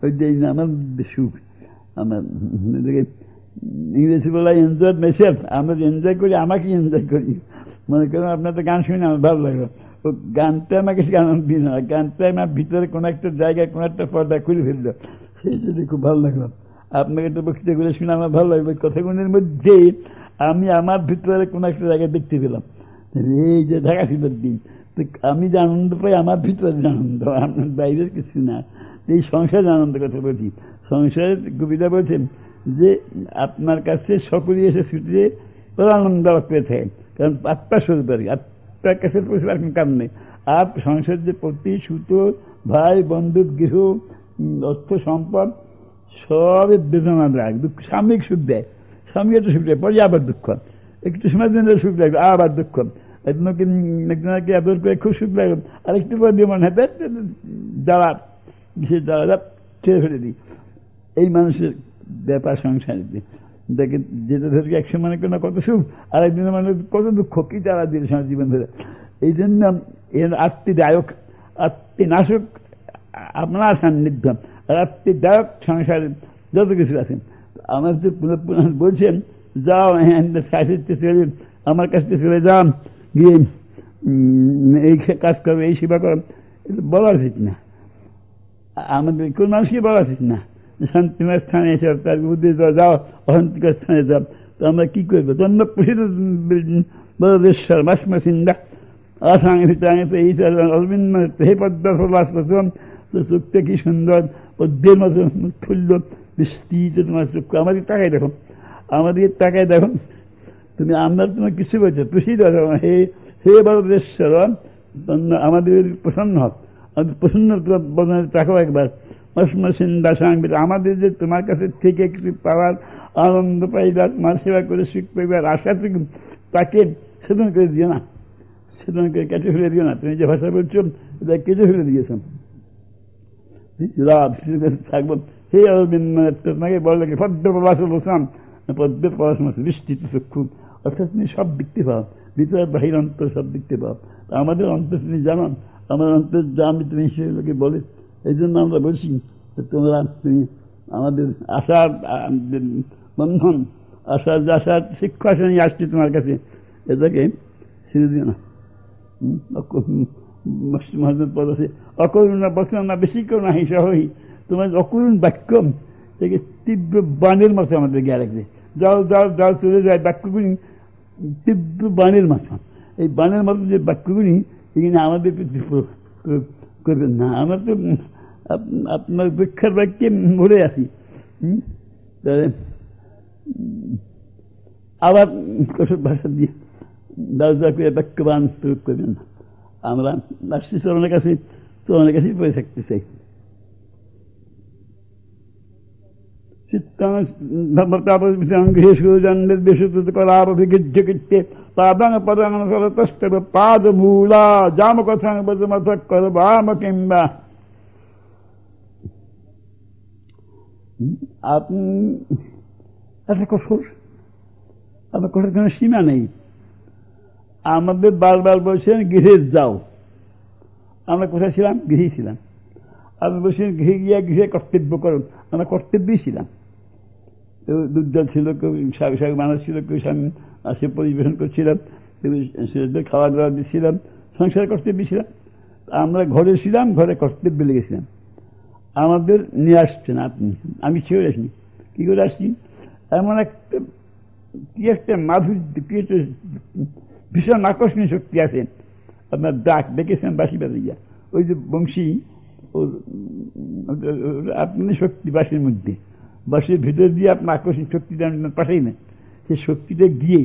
ওই যে আমার মধ্যে সুখ। আমার ইংরেজি বলা এনজয় মেসেলফ, আমরা এনজয় করি, আমাকে এনজয় করি। মনে করেন আপনার তো গান শুনে আমার ভালো লাগলো, ও গানটা আমাকে আনন্দ দিন, গানটা আমার ভিতরে কোনো একটা জায়গায় কোনো একটা পর্দা খুলে ফেললো, সেই জন্য খুব ভালো লাগলো। আপনাকে তো বক্তৃতা করে শুনে আমার ভালো লাগবে। কথাগুলোর মধ্যে আমি আমার ভিতরে কোনো একটা জায়গায় দেখতে পেলাম, এই যে ঢাকা ছিলের দিন, তো আমি যে আনন্দ পাই আমার ভিতরে আনন্দ, আপনার বাইরের কিছু না। এই সংসারের আনন্দ কথা বলছি। সংসারের কবিতা বলছেন যে আপনার কাছে সকলেই এসে ছুটে ওরা আনন্দ পেয়ে থাকে, কারণ আত্মা স্বরূপ আর কি, আত্মার কাছে পৌঁছবার কোনো কারণ নেই। আর সংসার যে প্রতি সুতো, ভাই বন্ধু, গৃহ, অর্থ সম্পদ সবই বেদনা দেয়, দুঃখ, সাময়িক সুখ দেয়, সাময়িক একটা সুখ দেয়, পরে আবার দুঃখ, একটু সময় জন্য সুখ লাগবে, আবার দুঃখ, একজনকে আদর করে খুব সুখ লাগবে, আর একটু পর দিয়ে মনে হয় যাওয়া বিশেষ যাওয়া ছেড়ে ফেলে দিই। এই মানুষের ব্যাপার সংসারে, দেখে যেটা ধরে 100 মনে করে না কত সুখ, আর একদিনের মানে কত দুঃখ, কি তারা দিয়ে সারা জীবন ধরে। এই জন্য এর আত্মীদায়ক, আত্মীনাশক আপনার সান্নিধ্য, আর আত্মীদায়ক সংসারে যত কিছু আছেন। আমার তো পুনঃ পুনঃ বলছেন, যাও সাহিত্যে চলে, আমার কাছ থেকে চলে যাও, গিয়ে এই কাজ করবে, এই সেবা করো, এটা বলা উচিত না। আমাদের কোন মানুষকে বলা উচিত না শান্তিময় স্থানে এসে তার উদ্দেশ্য যাও, অশান্তিকর স্থানে যাও। তো আমরা কি করবো? তন্ন প্রসিদ্ধেশ্বর বাসমা চিন্তা আসাঙ্গে ভিতরে এই অরবিন্দ হে পদ্মাস তো চোখটা কি সুন্দর, পদ্মের মতো ফুল্ল বিস্তৃত তোমার চোখ। আমাদের টাকায় দেখো, আমাদের টাকায় দেখো তুমি, আমরা তোমার কিছু বলছো প্রসিদ্ধ হে হে বরদেশ্বর, আমাদের প্রসন্ন হোক, আমাদের প্রসন্ন বদনের টাকাও একবার আমাদের যে তোমার কাছে থেকে কিছু পাওয়ার আনন্দ পাইবার, তোমার সেবা করে সুখ পাইবার আশা থেকে তাকে ছেদন করে দিও না, ছেদন করে কেটে ফেলে দিও না। তুমি যে ভাষা বলছো এটা কেটে ফেলে দিয়েছ। থাকবো হে অরবিন্দ, তোমাকে বললে কি পদ্ম প্রবাস বলতাম, পদ্মের পড়াশোনা বিস্তৃত চক্ষু, অর্থাৎ তুমি সব দেখতে পাও, ভিতরে বাহির অন্তর সব দেখতে পাও। আমাদের অন্তর তুমি জানো, আমার অন্তর যা আমি তুমি সেগুলোকে বলে। এই জন্য আমরা বলছি তোমরা, তুমি আমাদের আশার বন্ধন, আশার শিক্ষা নিয়ে আসছি তোমার কাছে, এটাকে ছেড়ে দিও না। পদ আছে অকরুণা বসনা বেশি করুণা হিংসা হই, তোমার অকরুণ বাক্য থেকে তীব্র বাণের মতো আমাদের গিয়ে রাখবে। যাও যাও যাও চলে যায় বাক্যগুলি তীব্র বাণের মতো। এই বাণের মতো যে বাক্যগুলি এখানে আমাদের করবেন না। আমরা তো আপনার উপেক্ষার বাক্যে মরে আসি। আবার কঠোর ভাষা দিয়ে দাদা করে বাক্যবান প্রয়োগ করবেন না। আমরা রাষ্ট্রীয় চরণের কাছেই পড়ে থাকতে চাই। পাদমূলা জাম কথা কিংবা আপনি একটা কঠোর, আপনার কঠোর কোনো সীমা নেই। আমাদের বারবার বলছেন গৃহে যাও, আমরা কোথায় ছিলাম? গৃহেই ছিলাম। আপনি বলছেন গৃহে গিয়া গৃহে কর্তব্য করুন, আমরা কর্তব্যই ছিলাম। কেউ দুর্জল ছিল, কেউ শাক মানুষ ছিল, কেউ স্বামী আসে পরিবেশন করছিলাম, কেউ খাওয়া দাওয়া দিচ্ছিলাম, সংসার কর্তব্যই ছিলাম। আমরা ঘরে ছিলাম, ঘরে কর্তব্য লেগেছিলাম। আমাদের নিয়ে আসছেন আপনি, আমি ছেড়ে আসিনি। কি করে আসছি? এমন একটা কি একটা মাধুর্য, কি একটা ভীষণ আকর্ষণীয় শক্তি আছে। আপনার ডাক দেখেছেন বাঁশি বাজাইয়া, ওই যে বংশী, আপনার শক্তি বাঁশির মধ্যে, বাঁশির ভিতর দিয়ে আপনার আকর্ষণীয় শক্তিটা পাঠাই না। সেই শক্তিটা গিয়ে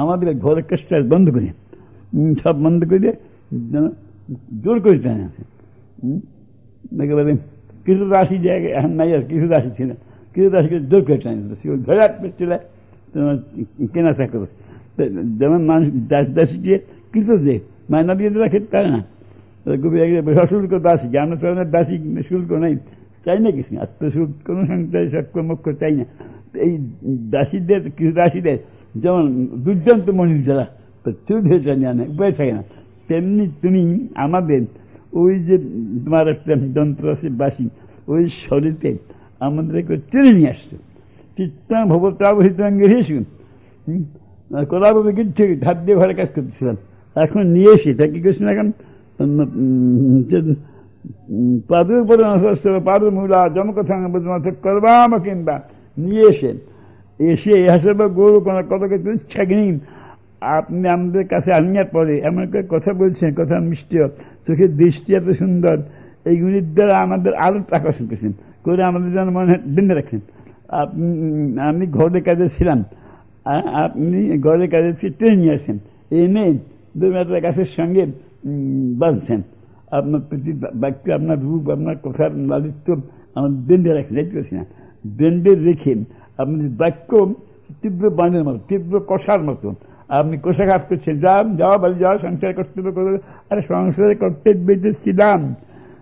আমাদের ঘরের কাজটা বন্ধ করে, সব বন্ধ করে জোর করে টানে আছে। একেবারে কিছু রাশি জায়গায় এখন নাই, আর কিছু রাশি ছিল, কিছু রাশিকে জোর করে টানে ঘরে চলে তোমার কেনা চাকর। যেমন মানুষ দাসী দিয়ে কিছু যে মায়না দিয়ে রাখে তাই না, সশুল্ক দাসী, জ্ঞান চরণের দাসী শুল্ক নেই, চাই না কিছু আত্মশুল্ক কোনো সংসারে সক্ষমক্ষ চাই না। এই দাসীদের কিছু দাসীদের যেমন দুর্দান্ত মনির যারা প্রচুর ভেজা জানে, উপায় থাকে না, তেমনি তুমি আমাদের ওই যে তোমার একটা যন্ত্র আছে বাসী, ওই শরীরকে আমাদেরকে টেনে নিয়ে আসছো। চিত্তাং ভবতাবহিতাঙ্গে হেসুন কোলাভাবে গিয়ে ধার দিয়ে ঘরে কাজ করতেছিলাম, এখন নিয়ে এসে তা কি করছেন? এখন পাদের উপরে পাদের মূলা জমকথা করবাম কিংবা নিয়ে এসে হাসবে গরু কত কিছু ছাগনি আপনি আমাদের কাছে আনিয়ার পরে এমন করে কথা বলছেন, কথা মিষ্টি, চোখের দৃষ্টি এত সুন্দর, এইগুলির দ্বারা আমাদের আরো আকর্ষণ করছেন করে আমাদের যেন মনে বেঁধে রাখছেন। আমি ঘরে কাজে ছিলাম, আপনি ঘরে কাজে টেনে নিয়ে আসেন, এনে দুর্গার গাছের সঙ্গে বাঁধছেন। আপনার প্রতি বাক্য, আপনার রূপ, আপনার কথার লালিত্য আমার বেঁধে রাখছেন, দেখতে পাচ্ছি না, বেঁধে রেখেন। আপনি বাক্য তীব্র বাণের মতো, তীব্র কষার মতো আপনি কোষাঘাত করছেন। যাওয়া বাড়ি যাওয়া সংসার কর্তব্য করে, আরে সংসারে কর্তব্য ছিলাম,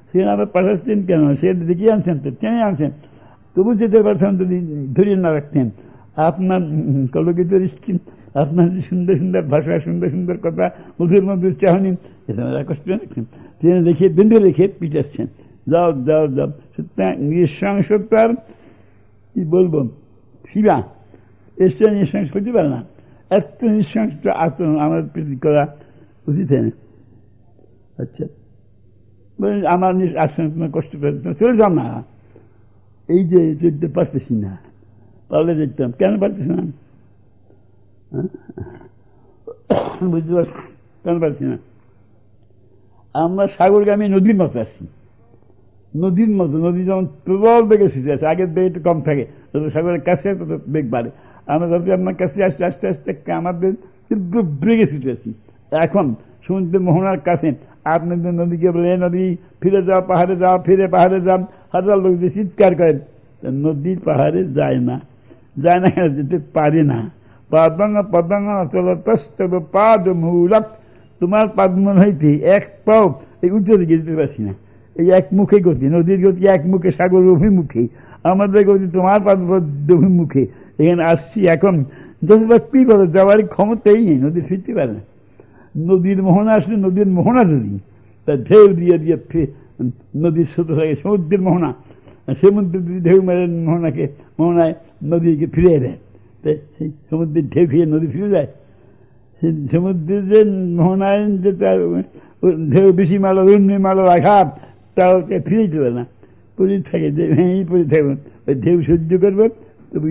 সে আমরা পাঠাচ্ছেন কেন? সে দেখিয়ে আনছেন, তো টেনে আনছেন, তবু যেতে পারছেন যদি ধরিয়ে না রাখতেন। আপনার কলকিত স্কিন, আপনার সুন্দর সুন্দর ভাষা, সুন্দর সুন্দর কথা, মধুর মধুর চাহনি, কষ্ট তিনি লিখে বেঁধে লিখে পিটাচ্ছেন, যাও যাও যাও। সুতরাং নৃশংসতার কি বলবো সীমা, এসে নৃশংস হতে পারে না। এত নৃশংস আচরণ আমার প্রতি করা উচিত হয় না। আচ্ছা, আমার আচরণ তোমার কষ্ট করে চলে যাও না, এই যে চলতে পারতেছি না, পারলে দেখতাম, কেন পারতেছি না বুঝতে পারছি, কেন পারছি না? আমরা সাগরগামী নদীর মতো আসছি, নদীর মতো। নদী যেমন প্রবল বেগে ছুটে আছে, আগের বেগে একটু কম থাকে, যত সাগরের কাছে তত বেগ বাড়ে। আমরা যত আপনার কাছে আসতে আস্তে আস্তে আমাদের তীব্র বেগে ছুটে আসছি। এখন সমুদ্রের মোহনার কাছে আপনি নদীকে বলে, নদী ফিরে যাও, পাহাড়ে যাও, ফিরে পাহাড়ে যান, হাজার লোক যে চিৎকার করেন, নদীর পাহাড়ে যায় না, যায় না, যেতে পারে না। পাদঙ্গা পদঙ্গা চলতস্তব পাদ মূলক, তোমার পাদমন হইতে এক পাও এই উঁচু দিকে যেতে পারছি না। এই এক মুখে গতি, নদীর গতি এক মুখে, সাগর অভিমুখে, আমাদের গতি তোমার পাদপদ্ম অভিমুখে। এখানে আসছি এখন, যতবার কি বলো, যাওয়ার ক্ষমতাই নেই, নদী ফিরতে পারে না। নদীর মোহনা আসলে নদীর মোহনা যদি তা ঢেউ দিয়ে দিয়ে নদীর স্রোত থাকে, সমুদ্রের মোহনা, সমুদ্র ঢেউ মেরে মোহনায় নদীকে ফিরিয়ে দেয়, তাই সেই সমুদ্রের ঢেউ খেয়ে নদী ফিরে যায়। সমুদ্রের যে মোহনায় যে তার ঢেউ বেশি মারো, রুন্নি মারো, আঘাত, তাকে ফিরে দিতে পারে না, পড়ে থাকে, যে পড়ে থাকবেন, ওই ঢেউ সহ্য করবো, তবু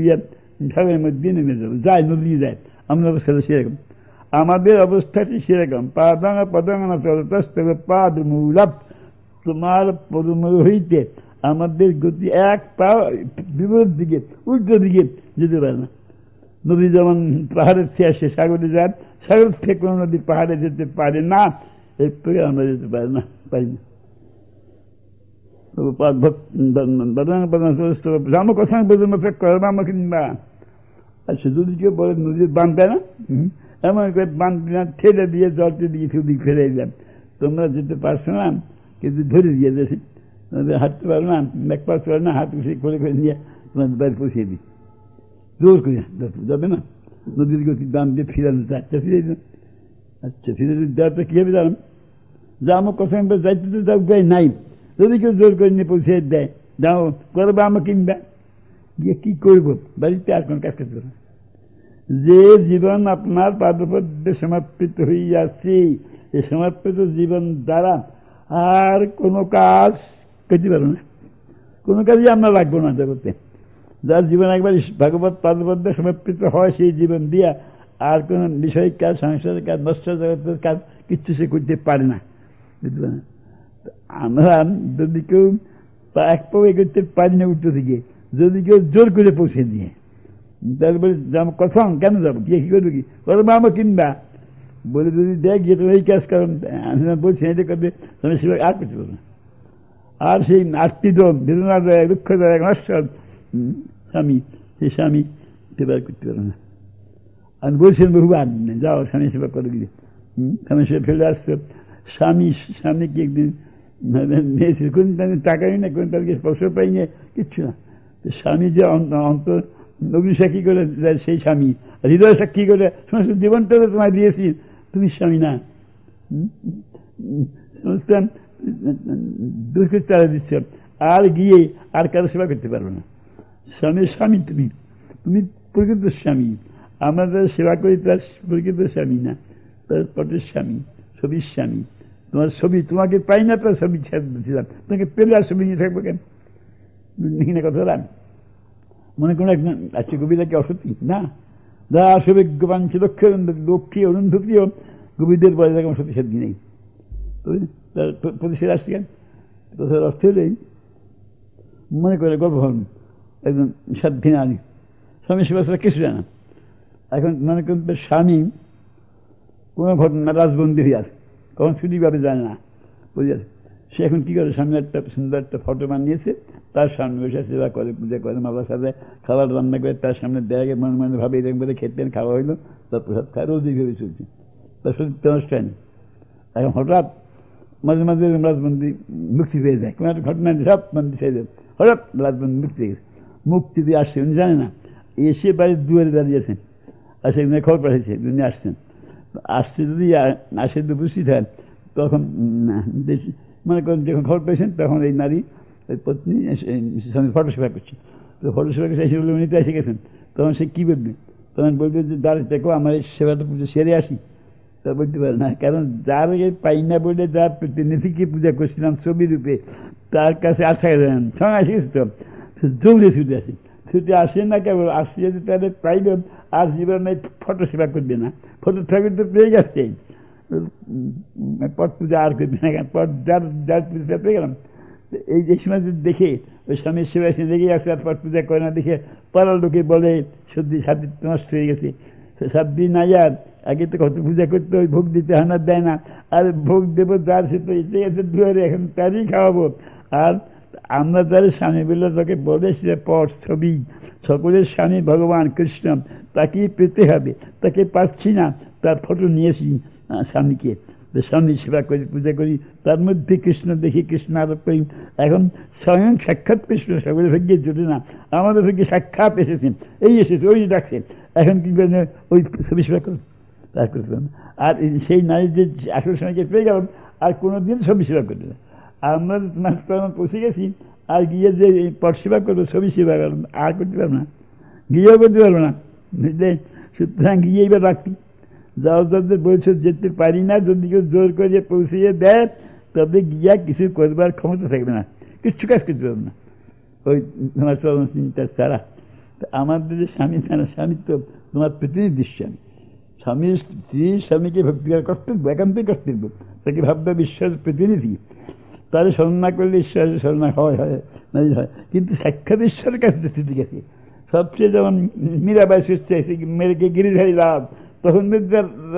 ঢেউয়ের মধ্যে নেমে যাবো, যায়, নদী যায়। আমরা অবস্থাটা সেরকম, আমাদের অবস্থাটি সেরকম। পাদাঙ্গা পদাঙ্গা চলতস্তবে পাদ মূলাপ, তোমার পদমূল হইতে আমাদের গতি এক পা বিপরীত দিকে, উল্টো দিকে যেতে পারে না। নদী যেমন পাহাড়ের চেয়ে আসে সাগরে যান, সাগর থেকে কোনো নদী পাহাড়ে যেতে পারে না, এরপরে আমরা যেতে পারি না, পারি না। আচ্ছা, যদি কেউ বলে নদীর বাঁধ দেয় না, এমন করে বাঁধ ঠেলে দিয়ে জলটি দিয়ে সেদিক ফেলে দিলাম, তোমরা যেতে পারছো না, কিন্তু ধরে দিয়ে দিয়েছে, হাঁটতে পারো না, ব্যাক পারতে পারো না, হাত উঠে করে করে নিয়ে তোমাদের বাড়ি পৌঁছিয়ে দিই, জোর করে যাবে না। নদীর গতি বাঁধ দিয়ে ফিরানো, আচ্ছা ফিরে দিলাম। আচ্ছা ফিরে দেওয়াটা কী হবে জানো? যা আমার কথা যাইতে তো যা উপায় নাই, যদি কেউ জোর করে নিয়ে পৌঁছে দেয়, যাও করবে আমাকে কিনবে, গিয়ে কি করবো, বাড়িতে আর কোন কাজ করতে পারবে। যে জীবন আপনার পাদপদ্মে সমর্পিত হইয়াছে, এই সমর্পিত জীবন দ্বারা আর কোনো কাজ করতে পারবো না, কোনো কাজই আমরা রাখবো না জগতে। যার জীবন একবার ভাগবত পাদপদ্মে সমর্পিত হয়, সেই জীবন দিয়া আর কোন বিষয়িক কাজ, সংসারের কাজ, মৎস্য জগতের কাজ কিচ্ছু সে করতে পারে না, বুঝতে পারে না। আমরা যদি কেউ এক পাও এগোতে পারি না উল্টো দিকে, যদি কেউ জোর করে পৌঁছে দিয়ে, তারপরে কথা কেন যাবো, গিয়ে কি করবে, কি করবো আমার কিনবা বলে যদি দেখ গিয়ে তুমি এই কাজ করেন, আমি বলছি এটা করবে, তুমি সেভাবে আর করতে পারবে না। আর সেই আত্মীয় বেদনাদায়ক, দুঃখদায়ক, নশ্বর স্বামী, সেই স্বামী সেবা করতে পারবে না। আমি বলছেন বহুবার, যাও স্বামী সেবা করে গিয়ে, স্বামী সেবা ফেলে আসছো। স্বামীকে একদিন নিয়েছিল, কোন টাকা নিই না, কোন তাদেরকে স্পর্শ পাই না, কিচ্ছু না। স্বামী যে অন্তর অগ্নিসাক্ষী করে সেই স্বামী, হৃদয় সাক্ষী করে সমস্ত জীবনটা তোমায় দিয়েছি, তুমি স্বামী না, সমস্ত দুঃখ তারা দিচ্ছ, আর গিয়ে আর কারো সেবা করতে পারবে না। স্বামীর স্বামী তুমি, তুমি প্রকৃত স্বামী। আমরা যারা সেবা করি তার প্রকৃত স্বামী না, তার পটের স্বামী, ছবির স্বামী। তোমার ছবি, তোমাকে পাই না, তার ছবি ছিলাম, তোমাকে পেলে আর ছবি নিয়ে থাকবো কেন, কথা বললাম। মনে করুন একজন আজকে কবিতা কি অসত্যি না, যা সৌভাগ্যবান ছিল লক্ষ্মী অরুন্ধতিও কবিদের বলে দেখো সত্যি সাধ্যি নেই, প্রতিষেধ আসছে কেন? কথার অর্থ হলেই মনে করে গর্ব হন একজন সাধ্যী নারী, স্বামী সেবা ছাড়া কিছু জানা। এখন মনে করুন স্বামী কোনো ঘটনা রাজবন্দী হয়ে আছে, কখন ছুটি পাবে জানে না, বুঝে আছে। সে এখন কি করে, সামনে একটা সুন্দর একটা ফটো বানিয়েছে, তার সামনে বসে সেবা করে, পূজা করে, মাবার সাথে খাবার রান্না করে তার সামনে দেয়, মনে মনে ভাবে এরকম করে খেতেন, খাওয়া হইলো, তার প্রসাদ খায়, রোজ এইভাবে চলছে, তার সত্যি অনুষ্ঠান। এখন হঠাৎ মাঝে মাঝে রাজবন্দী মুক্তি পেয়ে যায়, কোনো একটা ঘটনা সব বন্দী ছেড়ে দেয়, হঠাৎ রাজবন্দী মুক্তি পেয়ে গেছে, মুক্তি দিয়ে আসছে উনি জানে না। এসে বাড়ির দুয়ারে দাঁড়িয়েছেন, আর সেখানে খবর পাঠিয়েছে উনি আসছেন। আসছে যদি আসে তো উপস্থিত হয়, তখন মনে করেন যখন খবর পেয়েছেন তখন এই নারী পত্নী স্বামী ফটো সেবা করছে, তো ফটো সেবা করছে এসে বললে উনি তো এসে গেছেন, তখন সে কী বলবে? তখন বলবে যে দাঁড়িয়ে দেখো আমার এই সেবাটা পুজো সেরে আসি। তা বলতে পারে না, কারণ যার পাই না বলে যার প্রতিনিধিকে পূজা করছিলাম ছবি রূপে, তার কাছে আসা গেলেন সঙ্গে আসে তো দৌড়ে ছুটে আসে, ছুটে আসে না কেবল আসছে যদি তাদের পাইবেন আর জীবনে ফটো সেবা করবে না, ফটো ঠাকুর তো পেয়ে গেছে, পট পূজা আর করবে না, পট যার যার পূজা পেয়ে গেলাম। এই যে সময় যদি দেখে ওই স্বামীর সেবা এসে দেখে আসে আর পট পূজা করে না দেখে পাড়ার লোকে বলে সত্যি সাথে নষ্ট হয়ে গেছে, 7 দিন আয়ার আগে তো কত পূজা করতে ওই ভোগ দিতে হয় না, দেয় না, আর ভোগ দেবো যার সে তো এসে গেছে দুয়ারে, এখন তারই খাওয়াবো। আর আমরা যার স্বামী বলে তাকে বলে সে পট ছবি, সকলের স্বামী ভগবান কৃষ্ণ, তাকেই পেতে হবে, তাকে পাচ্ছি না, তার ফটো নিয়েছি স্বামীকে, স্বামী সেবা করি পূজা করি, তার মধ্যে কৃষ্ণ দেখি, কৃষ্ণ আরোপ করি। এখন স্বয়ং সাক্ষাৎ কৃষ্ণ সকলের ভাগ্যে জোটে না, আমাদের ভাগ্যে সাক্ষাৎ এসেছেন, এই এসেছে ওই ডাকছেন, এখন কি করে ওই ছবি সেবা করুন, তা করতে পারেন। আর সেই নারী যে আসল সময়কে পেয়ে গেলাম আর কোনোদিন ছবি সেবা করবে না। আমরা পৌঁছে গেছি আর গিয়ে যে পট সেবা করবো, ছবি সেবা করবো আর করতে পারবো না, গিয়েও করতে পারবো না, বুঝলে? সুতরাং গিয়ে এবার রাখি যাও, যাদের বলছো যেতে পারি না, যদি কেউ জোর করে পৌঁছিয়ে দেয় তবে গিয়া কিছু করবার ক্ষমতা থাকবে না, কিচ্ছু কাজ করতে পারবে না ওই তোমার চরণ চিন্তা ছাড়া। আমাদের যে স্বামী ছাড়া, স্বামী তো তোমার প্রতিনিধি স্বামী, স্বামীর স্ত্রী স্বামীকে ভক্তি করার কর্তব্য, একান্তই কর্তব্য, তাকে ভাববে বিশ্বাস প্রতিনিধি, তাহলে স্মরণ না করলে ঈশ্বরের স্মরণ হয় হয় হয়, কিন্তু সাক্ষাৎ ঈশ্বরের কাছে স্থিতি গেছে। সবচেয়ে যেমন মীরাবাই সুস্থ মেয়েকে গিরিধারী লাভ, তখন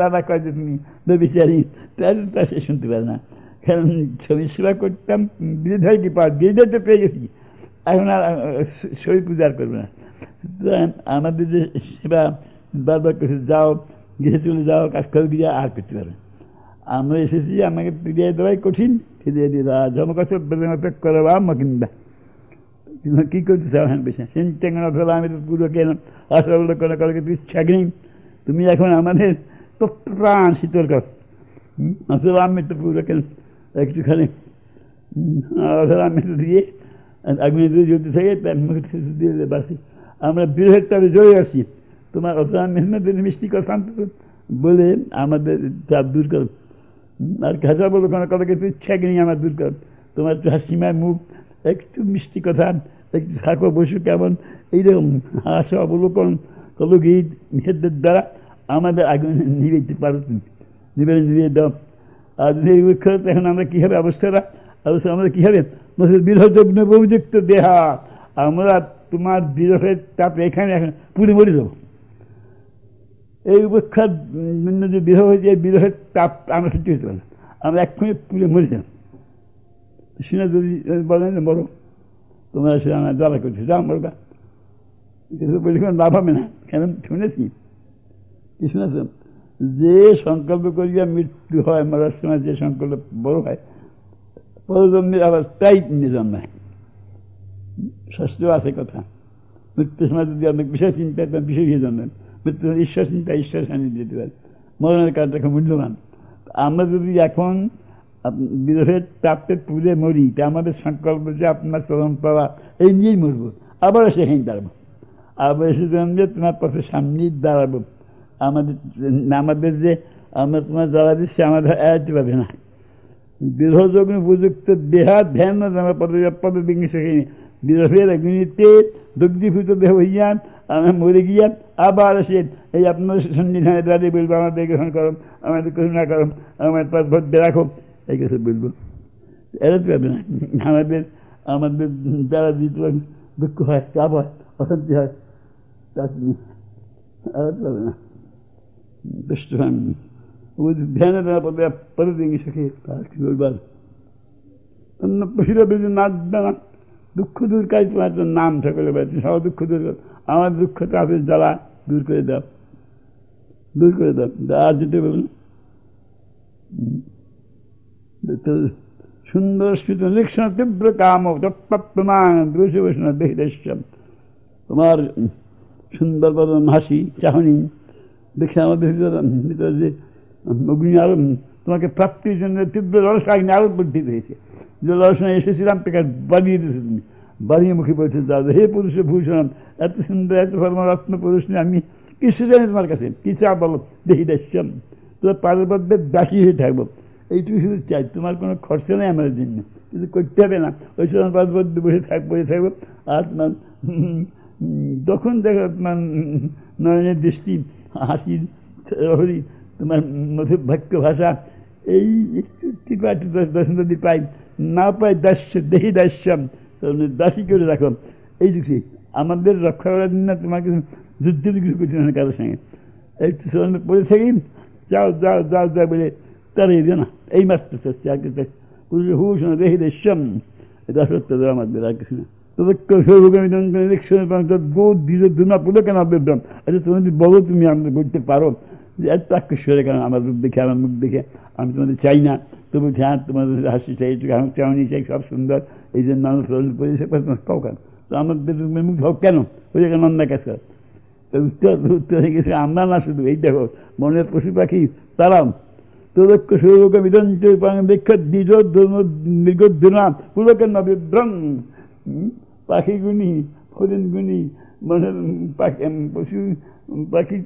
রাধা কয় যে তুমি বিচারি, তা সে শুনতে পারে না, কারণ ছবি সেবা করতাম গিরিধারী কি পাঠ, গিরিধারী তো পেয়ে গেছি, এখন আর ছবি পূজা করবে না। আমাদের যে সেবা বারবার করছে, যাও গৃহে চলে যাও, কাজ করে গিয়ে আর করতে পারবে। আমরা এসেছি আমাকে ফিরিয়ে দেওয়াই কঠিন, ফিরিয়ে দিয়ে দেওয়া জমকাছে করবা কিনবা, কি করতে চাও? হ্যাঁ বেশি সেটা আমি তো পুরো কেন আসল কোনো করে ইচ্ছা নেই, তুমি এখন আমাদের তো প্রাণ শীতল কর, আসলে আমি তো পুরো কেন একটুখানি আমি তো দিয়ে আগুন যদি থাকে দিয়ে বাসি, আমরা বৃহৎ তবে জয় আসি, তোমার অসলাম মেহনতের মিষ্টি কথা বলে আমাদের চাপ দূর করো, আর খাজা বলো কোনো কথা কিছু ইচ্ছা নেই আমার দূর কর, তোমার একটু হাসিমায় মুখ, একটু মিষ্টি কথা, একটু থাকো বসু কেমন, এইরকম হাসা অবলোকন কত গীত নিষেধের দ্বারা আমাদের আগুন নিবে দিতে পারো, তুমি নিবে দাও। আর যদি এখন আমরা কী হবে অবস্থাটা, অবস্থা আমাদের কী হবে? বিরহযজ্ঞ বহুযুক্ত দেহা, আমরা তোমার বিরহের তাপ এখানে এখন পুড়ে মরে যাবো, এই উপেক্ষার জন্য যে বিরহ হয়েছে, এই বিরহের তাপ আমরা সহ্য হতে পারি না, আমরা এক্ষুনি পুড়ে মরে যাব। শুনে যদি বলেন বলো তোমরা সে আমার জ্বালা করছে, যাও বলবা, কিন্তু বলি কোনো লাভ হবে না, কেন শুনেছি কি শুনেছ, যে সংকল্প করিয়া মৃত্যু হয়, মরার সময় যে সংকল্প বড় হয়, পরজন্মের আবার তাই জন্মায়, শাস্ত্র আছে কথা, মৃত্যুর সময় যদি অনেক বিষয় চিন্তা বিষয় দিয়ে জন্মেন, মৃত্যু ঈশ্বর চিন্তা ঈশ্বর সান্নিধ্য দিতে পারে, মরণের কাজটা খুব মূল্যবান। আমরা যদি এখন বিরহের তাপে পুড়ে মরি, তা আমাদের সংকল্প যে আপনার চরণ পাওয়া, এই নিয়েই মরবো, আবার সেখানে দাঁড়াবো, আবার এসে জন্মে তোমার পথে সামনেই দাঁড়াবো, আমাদের যে আমরা তোমার জ্বালা দিচ্ছি আমাদের এড়াতে পারবে না। বিরহযোগ্য উপযুক্ত দেহা ধ্যান পদবিজ্ঞ শেখেনি, বিরহের অগ্নিতে দগ্ধীভূত দেহ হইয়া আমরা মরে গিয়া আবার আসে এই আপনার সন্নিধানে দাঁড়িয়ে বলবো আমাদের গ্রহণ করো, আমাদের করুণা করো, আমার পথ ভদ্রে রাখো, এই কথা বলবো, এড়াতে পারবে না। আমাদের দ্বারা দিতে দুঃখ হয়, চাপ হয়, অশান্তি হয়, তা তুমি এড়াতে পারবে না, দুষ্ট হয়। ধ্যানে পদবিজ্ঞ শেখে কি বলবার না, দুঃখ দূর কাজ তোমার নাম ঠাকুরে পাচ্ছি, সব দুঃখ দূর কর, আমার দুঃখ তাপের জ্বালা দূর করে দাও, দূর করে দাও। আর যেতে বলুন সুন্দর স্মৃত নিরীক্ষণ তীব্র কাম তৎপ্রমাণ দোষ বৈষ্ণব দেহিদেশ্য, তোমার সুন্দর বদন হাসি চাহনি দেখে আমাদের ভিতরে যে অগ্নি আরো তোমাকে প্রাপ্তির জন্য তীব্র রসাগ্নি আরো বর্ধিত হয়েছে। যে রসনায় এসেছিলাম তাকে বাড়িয়ে দিয়েছে, তুমি বাড়িয়ে মুখে বলছে দাদা হে পুরুষে ভূষণ, এত সুন্দর এত ধর্মরত্ন পুরুষ নিয়ে আমি কিছু জানি তোমার কাছে, কি চা বলো দেখি দেখছিলাম, তোমার পার্বত্যের দাসী হয়ে থাকবো, এইটুকু শুধু চাই, তোমার কোনো খরচা নেই আমার জন্য, কিন্তু করতে হবে না, ওই সময় পার্বত্য বসে থাকবো। আর তোমার তখন দেখো তোমার নয়নের দৃষ্টি হাসির হরি, তোমার মধুর বাক্য ভাষা, এই একটু টিপা দর্শন যদি পাই, না পাই দাস্য দেহি দাস্যম, দাসী করে রাখো। এই যুক্তি আমাদের রক্ষা করার জন্য তোমাকে যুদ্ধ কিছু করছি না কারোর সঙ্গে, একটু স্মরণে পড়ে থাকি, যাও যাও যাও যাও বলে তাড়িয়ে দিও না, এই মাত্র চাচ্ছি, আর কিছু ভূষণ দেহি দাস্যম, এটা সত্য দেওয়া আমাদের আর কিছু না। তুমি বলো তুমি আমাদের বলতে পারো যে এত আকর্ষণে কেন আমার রূপ দেখে আমার মুখ দেখে, আমি তোমাদের চাই না, তবু হ্যাঁ তোমাদের হাসি চাই, একটু চাউনি চাই, সব সুন্দর, এই জন্য মানুষ কাউ কেন তো আমাদের মুখ হোক কেন ওই কেন অন্য কাজ কর। উত্তর হয়ে গেছে আমরা না, শুধু এই দেখো মনের পশু পাখি তারাও তোদক্ষ সৌরক বিদঞ্চ পুলকের নবিভ্রং, পাখি গুণী হরিণ গুণী মনের পশু পাখি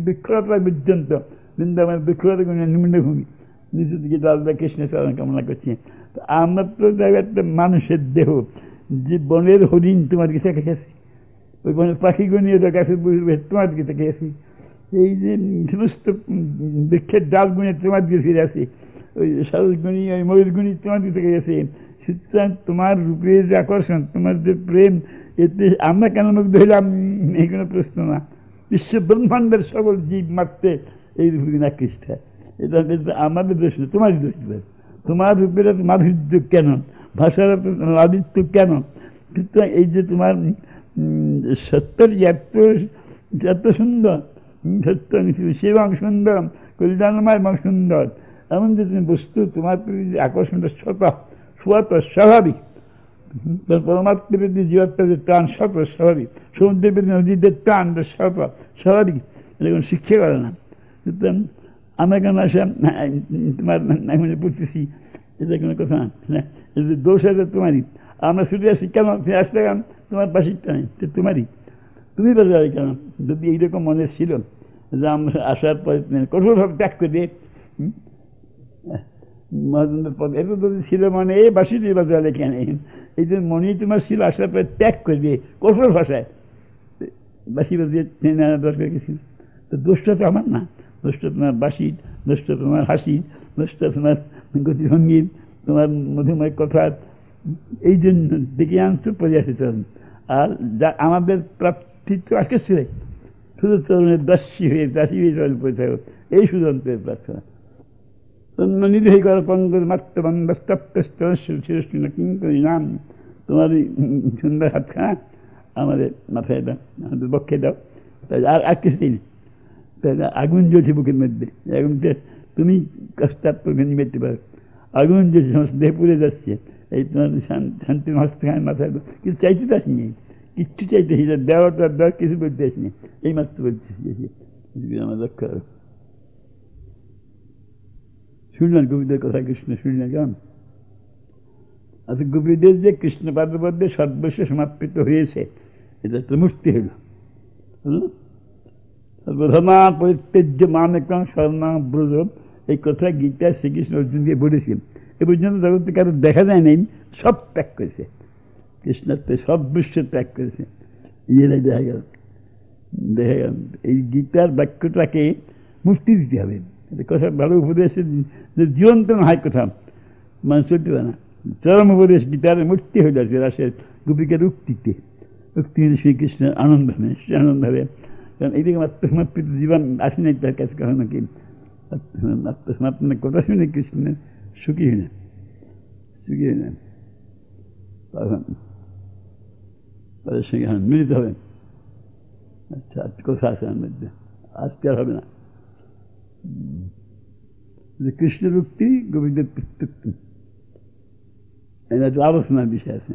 বৃক্ষলতা পর্যন্ত বৃন্দাবনের বৃক্ষলতা গুণী নিম্নভূমি নিচু দিকে দাদা কৃষ্ণ চরণ কামনা করছি। তো আমরা তো একটা মানুষের দেহ, যে বনের হরিণ তোমার কাছে খেয়েছি, ওই বনের পাখি গুণী ওদের কাছে বুঝবে তোমার দিকে খেয়েছি, এই যে সমস্ত বৃক্ষের ডাল গুণে তোমার দিকে ফিরে আসি, ওই সারস গুণী ওই ময়ূর গুণী তোমার দিকে গেছে। সুতরাং তোমার রূপের যে আকর্ষণ, তোমার যে প্রেম, এতে আমরা কেন মুগ্ধ হইলাম এই কোনো প্রশ্ন না। বিশ্ব ব্রহ্মাণ্ডের সকল জীব মাত্রে এই রূপে আকৃষ্ট হয়, এটা আমাদের দোষ না, তোমারই দোষ। তোমার রূপের এত মাধুর্য কেন, ভাষার এত লালিত্য কেন? সুতরাং এই যে তোমার সত্যের এত সুন্দর, সত্য সেবং সুন্দর কল্যাণময় এবং সুন্দর, এমন যে তুমি বস্তু তোমার প্রতি আকর্ষণটা স্বাভাবিক, পরমাত্মার প্রতি জীবাত্মাদের টান স্বাভাবিক, সমুদ্রের প্রতি নদীদের টান স্বাভাবিক, এটা কোনো শিক্ষা করে না। সুতরাং আমরা কেন আসা তোমার পড়তেছি, এটা কোনো কথা না, দোষ আছে তোমারই। আমরা ছুটে আসি কেন, আসতে কেন, তোমার বাসিটা নেই, তোমারই, তুমি বাজারে কেন? যদি এইরকম মনে ছিল যে আমরা আসার পরে কঠোরভাবে ত্যাগ করে দিয়ে এটা যদি ছিল মানে এই বাসিটি বাজারে কেন, এই যে মনেই তোমার ছিল আসার পরে ত্যাগ করে দিয়ে কঠোর ভাষায় বাসি বাজিয়ে নেওয়া দরকার গেছিল। তো দোষটা তো আমার না, দোষটা তোমার বাসির, দোষটা তোমার হাসির, দোষটা তোমার গতিভঙ্গির, তোমার মধুময় কথার, এই জন্য দেখে আনছো পরিয়াসিত। আর যা আমাদের প্রাপ্তিত্ব আজকে ছিল শুধু তরুণের দাসী হয়ে চরণ পড়ে থাকো, এই শুধু অন্তরের প্রার্থনা। নির্ভয় কর পঙ্গল মাত্র কিং করি নাম, তোমার সুন্দর হাতখানা আমাদের মাথায় দাও, আমাদের বক্ষে দাও, আর কিছুই নেই। আগুন জ্বলছে বুকের মধ্যে, এখন তুমি কষ্টাত্ম নিবেতে পারো, আগুন জ্বলছে, সমস্ত দেহ পুড়ে যাচ্ছে, এই তোমার শান্তির হস্তখানের মাথায় দাও, কিছু চাইতে তো আসিনি, কিচ্ছু চাইতে দেওয়াটা দেওয়ার কিছু বলতে আসিনি, এই মাত্র বলতেছি আমার লক্ষ্য। শুনলেন গোপীদের কথা, কৃষ্ণ শুনলেন কেমন? আচ্ছা, গোপীদের যে কৃষ্ণ পাদপদ্মে সর্বস্ব সমাপ্ত হয়েছে, এটা তো মূর্তি হইল। সর্বধর্মা পরিত্যজ্য মামেকং শরণং ব্রজ, এই কথা গীতা শ্রীকৃষ্ণ অর্জুনকে বলেছেন। এ পর্যন্ত জগৎকে কারো দেখা যায় নাই, সব ত্যাগ করেছে কৃষ্ণত্বে, সব বিশ্ব ত্যাগ করেছে। ইয়েরাই দেখা গেল এই গীতার বাক্যটাকে মুক্তি দিতে হবে। কথা ভালো উপদেশ, জীবন্ত হয় কথা মানুষ চলতে পারে না। চরম উপদেশ গীতার মূর্তি হয়ে যাচ্ছে রাসের গোপীকের উক্তিতে, উক্তি শ্রীকৃষ্ণের আনন্দ হবে, নিশ্চয় আনন্দ হবে। কারণ এইদিকে আত্মসমর্পিত জীবন আসে নাই তার কাছে কখনো, কি আত্মসমর্পণের কথা শুনে কৃষ্ণের সুখী হয় না, তখন তাদের সঙ্গে মিলিত হবে। আচ্ছা, কথা আছে আমার মধ্যে, আজকে আর হবে না। কৃষ্ণের উক্তি গোপীদের প্রত্যুক্তি, এটা তো আলোচনার বিষয় আছে।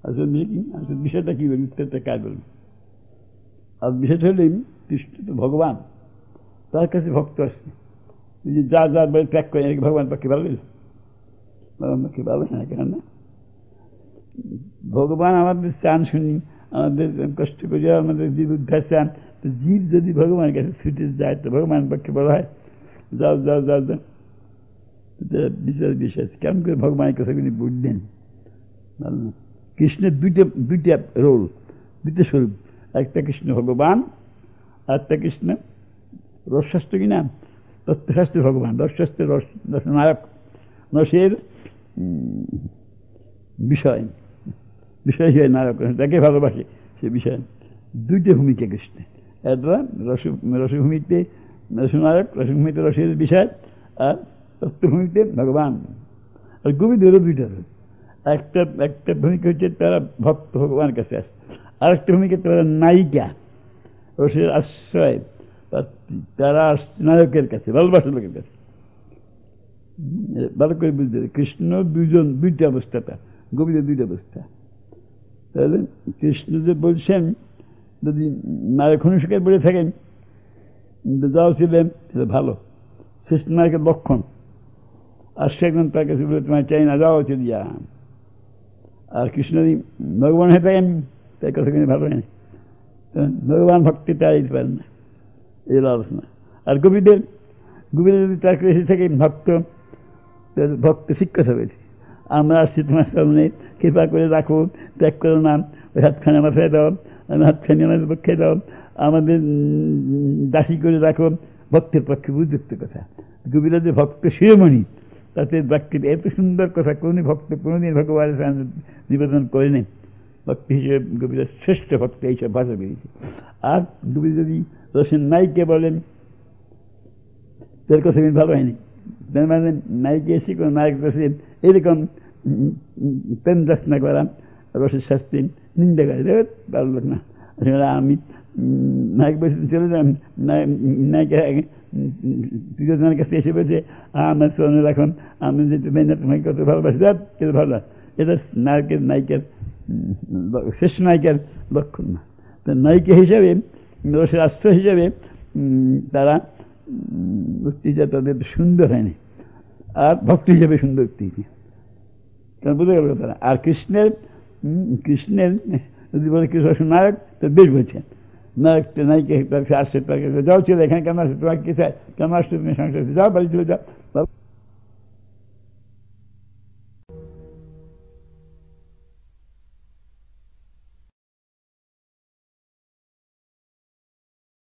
আসলে কি, আসলে বিষয়টা কি বলি, উত্তরটা কাজ বলবে। আর বিষয়টা হলেই কৃষ্ণ তো ভগবান, তার কাছে ভক্ত আসছে, যা যা বলে ত্যাগ করে ভগবান পক্ষে ভালো হইল, ভগবান পক্ষে ভালো হয় না। কেন না ভগবান আমাদের চান শুনি, আমাদের কষ্ট করে আমাদের জীব উদ্ধার চান, তো জীব যদি ভগবানের কাছে ছুটে যায় তো ভগবানের পক্ষে বলা হয় যাও যাও যাও যাও। বিচার বিষয় কেমন করে ভগবানের কথাগুলি বুঝলেন। ভালো না, কৃষ্ণের দুইটা রোল, দুইটা স্বরূপ, একটা কৃষ্ণ ভগবান আর একটা কৃষ্ণ রসশাস্ত্র কিনা তত্ত্বশাস্ত্র ভগবান, রসশাস্ত্রের রসনায়ক, রসের বিষয়, বিষয় হিসেবে নায়ক, তাকে ভালোবাসে সে বিষয়। দুইটা ভূমিকা কৃষ্ণের, একটা রসভূমিতে রসনায়ক, রসভূমিতে রসের বিষয়, আর তত্ত্বভূমিতে ভগবান। আর গোবিন্দেরও দুইটা, একটা ভূমিকা হচ্ছে তারা ভক্ত ভগবানের কাছে আসে, আর একটা ভূমিকা তারা নায়িকা, রসের আশ্রয়, তারা নায়কের কাছে, ভালোবাসার লোকের কাছে। ভালো করে বুঝতে হবে কৃষ্ণ দুইটা অবস্থা, তার গোবিন্দের দুইটা অবস্থা। তাহলে কৃষ্ণ যে বলছেন যদি নায়ক অনুষ্কার বলে থাকেন যাও ছিলেন সেটা ভালো, কৃষ্ণ নায়কের লক্ষণ। আর সে একজন তার কাছে বলে তোমার চাই না, যাও চলে যা। আর কৃষ্ণ যদি ভগবান হয়ে থাকেন তাই কথা কিন্তু ভালো হয় না, ভগবান ভক্তি তাই দিতে পারেন না, এই আলোচনা। আর গোবিন্দের যদি তার কাছে এসে থাকেন ভক্ত শিক্ষা হবে, আমরা আসছি তোমার সামনে, কৃপা করে রাখো, ত্যাগ করো না, ওই হাতখানে মাথায় দাও, আমি হাতখানি আমাদের পক্ষে দাও, আমাদের দাসী করে রাখো, ভক্তের পক্ষে উপযুক্ত কথা। গোবিন্দ যে ভক্ত শিরোমণি, তাতে বাক্যের এত সুন্দর কথা কোন ভক্ত কোনোদিন ভগবানের সামনে নিবেদন করেনি। ভক্তি হিসেবে গোবিন্দের শ্রেষ্ঠ ভক্ত এইসব ভাষা বেরিয়েছে। আর গোবিন্দ যদি রসের নায়িকা বলেন তার কথা কিন্তু ভালো হয়নি, তার মানে নায়িকা এসে কোনো নায়ক রসের এরকম প্রেম যাচনা করা, রসের শাস্তি নিন্দা করে, ভালো লোক না। আমি নায়ক বসে চলে যান, নায়িকা দুজনের কাছে এসে বলছে আমার শোনে রাখুন, আমি যেতে পারি না, তোমাকে কত ভালোবাসি, কিন্তু ভালো, এটা নায়িকার শেষ নায়িকার লক্ষণ না। তো নায়িকা হিসাবে রসের আশ্রয় হিসাবে তারা উক্তিটা তাদের সুন্দর হয়নি, আর ভক্তি হিসাবে সুন্দর উক্তি, কারণ বুঝতে গেল তারা। আর কৃষ্ণের যদি বলে কৃষ্ণ নায়ক তো বেশ বলছেন, নায়ক নায়িকা আসছে তার কাছে যাও ছিল, এখানে কেন আসছে, তোমাকে কি চাই, কেন আসছে তুমি সংসার, যাও বাড়ি চলে যাও।